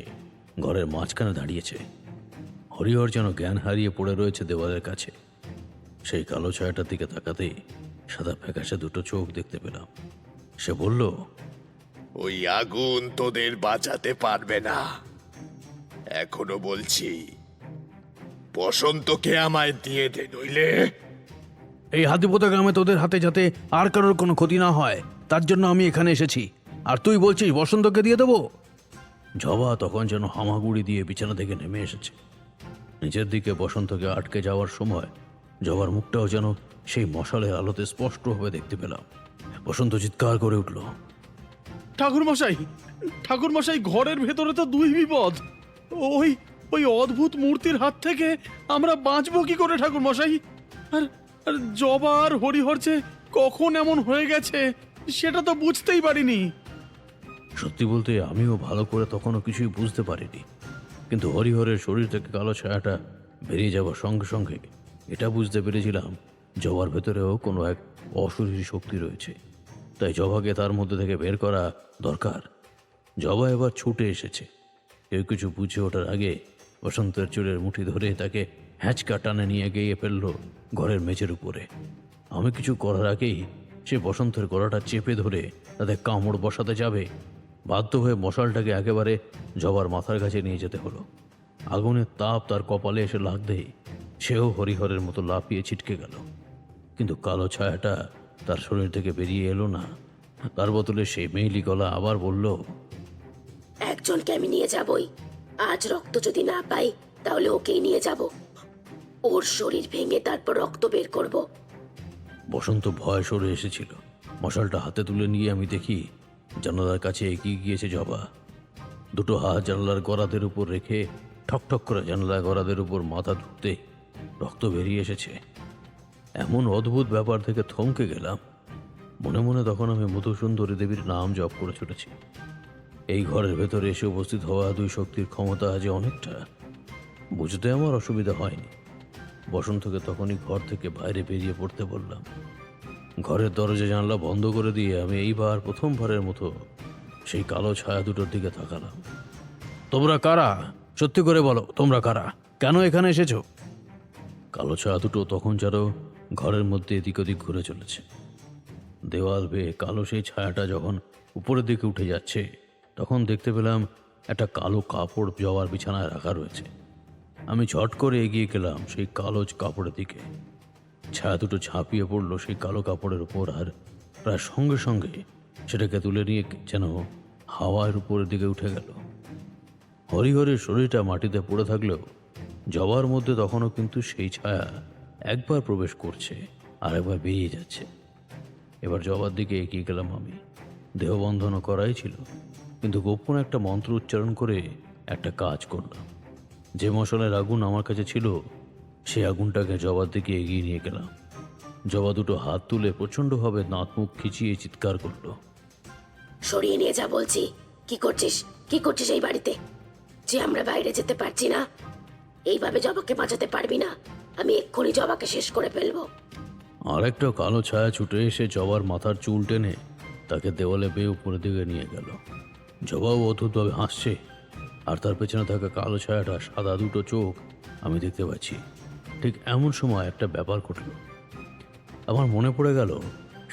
ঘরের মাঝখানে দাঁড়িয়েছে। হরিহর যেন জ্ঞান হারিয়ে পড়ে রয়েছে দেওয়ালের কাছে। সেই কালো ছায়াটার দিকে তাকাতেই সাদা ফ্যাকাশে দুটো চোখ দেখতে পেলাম। সে বলল, ওই আগুন তোদের বাঁচাতে পারবে না। এখনো বলছি, বসন্তকে আমায় দিয়ে দে, নইলে এই হাতিপোতা গ্রামে তোদের হাতে যাতে আর কারোর কোনো ক্ষতি না হয় তার জন্য আমি এখানে এসেছি, আর তুই বলছিস বসন্তকে দিয়ে দেবো? জবা তখন যেন হামাগুড়ি দিয়ে বিছানা থেকে নেমে এসেছে। নিজের দিকে বসন্তকে আটকে যাওয়ার সময় জবার মুখটাও যেন সেই মশালের আলোতে স্পষ্টভাবে দেখতে পেলাম। বসন্ত চিৎকার করে উঠল, ঠাকুরমশাই, ঠাকুরমশাই, ঘরের ভেতরে তো দুই বিপদ। ওই ওই অদ্ভুত মূর্তির হাত থেকে আমরা বাঁচবো কি করে ঠাকুরমশাই? আর আর জবা আর হরিহর যে কখন এমন হয়ে গেছে সেটা তো বুঝতেই পারিনি। সত্যি বলতে আমিও ভালো করে তখনও কিছুই বুঝতে পারিনি, কিন্তু হরিহরের শরীর থেকে কালো ছায়াটা বেরিয়ে যাওয়ার সঙ্গে সঙ্গে এটা বুঝতে পেরেছিলাম জবার ভেতরেও কোনো এক অশরীরী শক্তি রয়েছে। তাই জবাকে তার মধ্যে থেকে বের করা দরকার। জবা এবার ছুটে এসেছে। কেউ কিছু বুঝে ওঠার আগে বসন্তের চুলের মুঠি ধরে তাকে হ্যাঁচকা টানে নিয়ে গিয়ে ফেলল ঘরের মেঝের উপরে। আমি কিছু করার আগেই সে বসন্তের গলাটা চেপে ধরে তাতে কামড় বসাতে যাবে। বাধ্য হয়ে মশালটাকে একেবারে জবার মাথার কাছে নিয়ে যেতে হলো। আগুনের তাপ তার কপালে এসে লাগতেই সেও হরিহরের মতো লাফিয়ে ছিটকে গেল, কিন্তু কালো ছায়াটা তার শরীর থেকে বেরিয়ে এলো না। তার বদলে সেই মেইলি গলা আবার বলল, একজনকে আমি নিয়ে যাবই। আজ রক্ত যদি না পাই তাহলে ওকেই নিয়ে যাব। ওর শরীর ভেঙে তারপর রক্ত বের করব। বসন্ত ভয় সরে এসেছিল। মশালটা হাতে তুলে নিয়ে আমি দেখি জানালার কাছে এগিয়ে গিয়েছে জবা। দুটো হাত জানালার গরাদের উপর রেখে ঠকঠক করে জানালার গরাদের উপর মাথা ধুতে রক্ত বেরিয়ে এসেছে। এমন অদ্ভুত ব্যাপার থেকে থমকে গেলাম। মনে মনে তখন আমি মধুসুন্দরী দেবীর নাম জপ করে ছুটেছি। এই ঘরের ভেতরে এসে উপস্থিত হওয়া দুই শক্তির ক্ষমতা আজ অনেকটা। বুঝতে আমার অসুবিধা হয়নি। বসন্তকে তখনই ঘর থেকে বাইরে বেরিয়ে পড়তে বললাম। ঘরের দরজা জানলা বন্ধ করে দিয়ে আমি এইবার প্রথমবারের মতো সেই কালো ছায়া দুটোর দিকে তাকালাম। তোমরা কারা? সত্যি করে বলো, তোমরা কারা? কেন এখানে এসেছো? কালো ছায়া দুটো তখন যেন ঘরের মধ্যে এদিক ওদিক ঘুরে চলেছে। দেওয়াল বেয়ে কালো সেই ছায়াটা যখন উপরের দিকে উঠে যাচ্ছে তখন দেখতে পেলাম একটা কালো কাপড় জবার বিছানায় রাখা রয়েছে। আমি ঝট করে এগিয়ে গেলাম সেই কালো কাপড়ের দিকে। ছায়া দুটো ঝাঁপিয়ে পড়লো সেই কালো কাপড়ের উপর, আর প্রায় সঙ্গে সঙ্গে সেটাকে তুলে নিয়ে যেন হাওয়ার উপরের দিকে উঠে গেল। হরিহরের শরীরটা মাটিতে পড়ে থাকলেও জবার মধ্যে তখনও কিন্তু সেই ছায়া একবার প্রবেশ করছে আর একবার বেরিয়ে যাচ্ছে। এবার জবার দিকে এগিয়ে গেলাম আমি। দেহবন্ধনও করাই ছিল, কিন্তু গোপন একটা মন্ত্র উচ্চারণ করে একটা কাজ করলাম। যে মশালের আগুন আমার কাছে ছিল সেই আগুনটাকে জবার দিকে এগিয়ে নিয়ে গেলাম। জবা দুটো হাত তুলে প্রচণ্ডভাবে দাঁত মুখ খিচিয়ে চিৎকার করলো, সরিয়ে নিয়ে যা বলছি। কি করছিস? কি করছিস এই বাড়িতে? যে আমরা বাইরে যেতে পারছি না, এইভাবে জবাকে বাঁচাতে পারবি না। আমি এক্ষুনি জবাকে শেষ করে ফেলবো। আর একটা কালো ছায়া ছুটে এসে জবার মাথার চুল টেনে তাকে দেওয়ালে বেয়ে উপরের দিকে নিয়ে গেল। জবাও অদ্ভুতভাবে হাসছে, আর তার পেছনে থাকা কালো ছায়াটা সাদা দুটো চোখ আমি দেখতে পাচ্ছি। ঠিক এমন সময় একটা ব্যাপার ঘটল। আমার মনে পড়ে গেল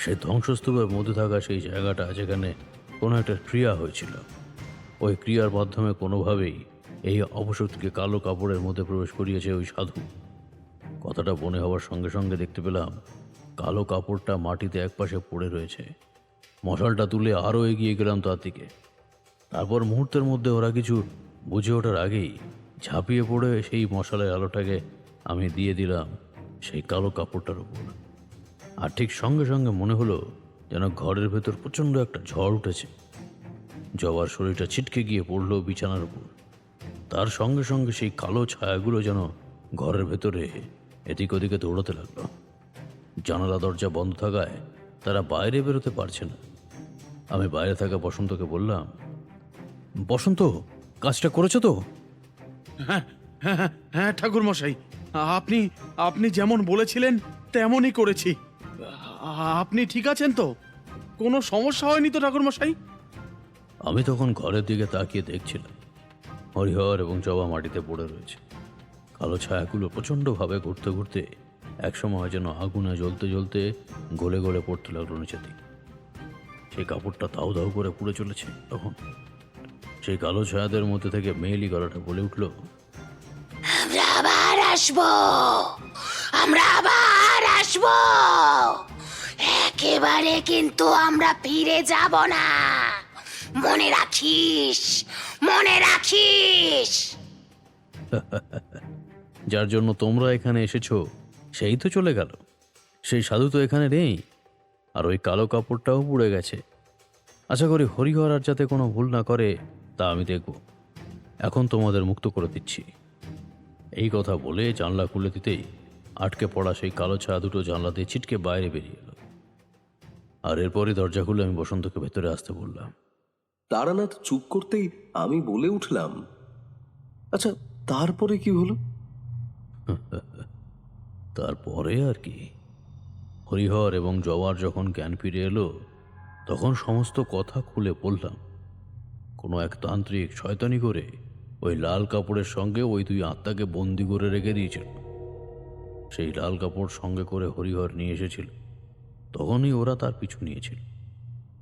সেই ধ্বংসস্তূপের মধ্যে থাকা সেই জায়গাটা যেখানে কোনো একটা ক্রিয়া হয়েছিল। ওই ক্রিয়ার মাধ্যমে কোনোভাবেই এই অপশক্তিকে কালো কাপড়ের মধ্যে প্রবেশ করিয়েছে ওই সাধু। কথাটা মনে হওয়ার সঙ্গে সঙ্গে দেখতে পেলাম কালো কাপড়টা মাটিতে একপাশে পড়ে রয়েছে। মশালটা তুলে আরও এগিয়ে গেলাম তার দিকে। তারপর মুহূর্তের মধ্যে ওরা কিছু বুঝে ওঠার আগেই ঝাঁপিয়ে পড়ে সেই মশালের আলোটাকে আমি দিয়ে দিলাম সেই কালো কাপড়টার উপর। আর ঠিক সঙ্গে সঙ্গে মনে হলো যেন ঘরের ভেতর প্রচণ্ড একটা ঝড় উঠেছে। জবার শরীরটা ছিটকে গিয়ে পড়লো বিছানার উপর। তার সঙ্গে সঙ্গে সেই কালো ছায়াগুলো যেন ঘরের ভেতরে এদিক ওদিকে দৌড়াতে লাগলো। জানালা দরজা বন্ধ থাকায় তারা বাইরে বেরোতে পারছে না। আমি বাইরে থাকা বসন্তকে বললাম, বসন্ত, কাজটা করেছো তো? হ্যাঁ হ্যাঁ হ্যাঁ হ্যাঁ ঠাকুর মশাই, আপনি আপনি যেমন বলেছিলেন তেমনই করেছি। আপনি ঠিক আছেন তো? কোনো সমস্যা হয়নি তো ঠাকুর মশাই? আমি তখন ঘরের দিকে তাকিয়ে দেখছিলাম হরিহর এবং জবা মাটিতে পড়ে রয়েছে। কালো ছায়াগুলো প্রচণ্ডভাবে ঘুরতে ঘুরতে একসময় যেন আগুনে জ্বলতে জ্বলতে গলে গলে পড়তে লাগলো নিচের দিকে। সেই কাপড়টা দাউ দাউ করে পুড়ে চলেছে। তখন সেই কালো ছায়াদের মধ্যে থেকে মেয়েলি গলাটা বলে উঠল, আমরা আবার আসবো, আমরা আবার আসবো, একেবারে কিন্তু আমরা ফিরে যাব না, মনে রাখিস, মনে রাখিস। যার জন্য তোমরা এখানে এসেছো সেই তো চলে গেল, সেই সাধু তো এখানে নেই, আর ওই কালো কাপড়টাও পুড়ে গেছে। আশা করি হরিহর আর যাতে কোনো ভুল না করে তা আমি দেখব। এখন তোমাদের মুক্ত করে দিচ্ছি। এই কথা বলে জানলা খুলে দিতেই আটকে পড়া সেই কালো ছায়া দুটো জানলা দিয়ে ছিটকে বাইরে বেরিয়ে এলো। আর এরপরই দরজা খুলে আমি বসন্তকে ভেতরে আসতে বললাম। তারানাথ চুপ করতেই আমি বলে উঠলাম, আচ্ছা তারপরে কি হলো? তারপরে আর কি, হরিহর এবং জওয়ার যখন জ্ঞান ফিরে এলো তখন সমস্ত কথা খুলে বললাম। কোনো এক তান্ত্রিক শয়তানি করে ওই লাল কাপড়ের সঙ্গে ওই দুই আত্মাকে বন্দি করে রেখে দিয়েছিল। সেই লাল কাপড় সঙ্গে করে হরিহর নিয়ে এসেছিল। তখনই ওরা তার পিছু নিয়েছিল।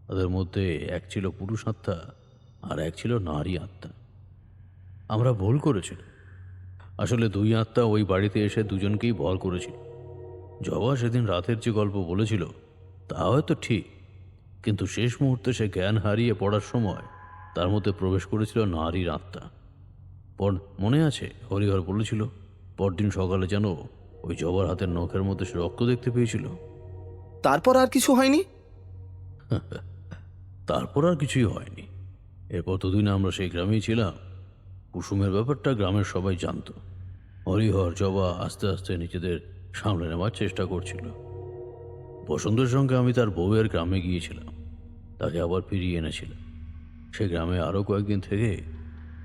তাদের মধ্যে এক ছিল পুরুষ আত্মা আর এক ছিল নারী আত্মা। আমরা ভুল করেছিল। আসলে দুই আত্মা ওই বাড়িতে এসে দুজনকেই ভর করেছিল। জবা সেদিন রাতের যে গল্প বলেছিল তা হয়তো ঠিক, কিন্তু শেষ মুহূর্তে সে জ্ঞান হারিয়ে পড়ার সময় তার মধ্যে প্রবেশ করেছিল নারীর আত্মা। মনে আছে হরিহর বলেছিল পরদিন সকালে যেন ওই জবার হাতের নখের মধ্যে সে রক্ত দেখতে পেয়েছিল। তারপর আর কিছু হয়নি? তারপর আর কিছুই হয়নি। এরপর দুদিন আমরা সেই গ্রামেই ছিলাম। কুসুমের ব্যাপারটা গ্রামের সবাই জানতো। হরিহর জবা আস্তে আস্তে নিজেদের সামলে নেওয়ার চেষ্টা করছিল। বসন্তের সঙ্গে আমি তার বউয়ের গ্রামে গিয়েছিলাম, তাকে আবার ফিরিয়ে এনেছিলাম। সে গ্রামে আরও কয়েকদিন থেকে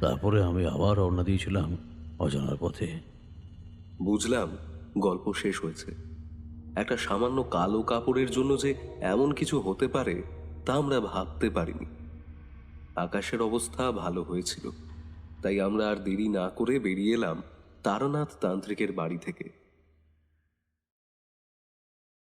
তারপরে আমি আবার রওনা দিয়েছিলাম অজানার পথে। বুঝলাম গল্প শেষ হয়েছে। একটা সামান্য কালো কাপড়ের জন্য যে এমন কিছু হতে পারে তা আমরা ভাবতে পারিনি। আকাশের অবস্থা ভালো হয়েছিল, তাই আমরা আর দেরি না করে বেরিয়ে এলাম তারানাথ তান্ত্রিকের বাড়ি থেকে।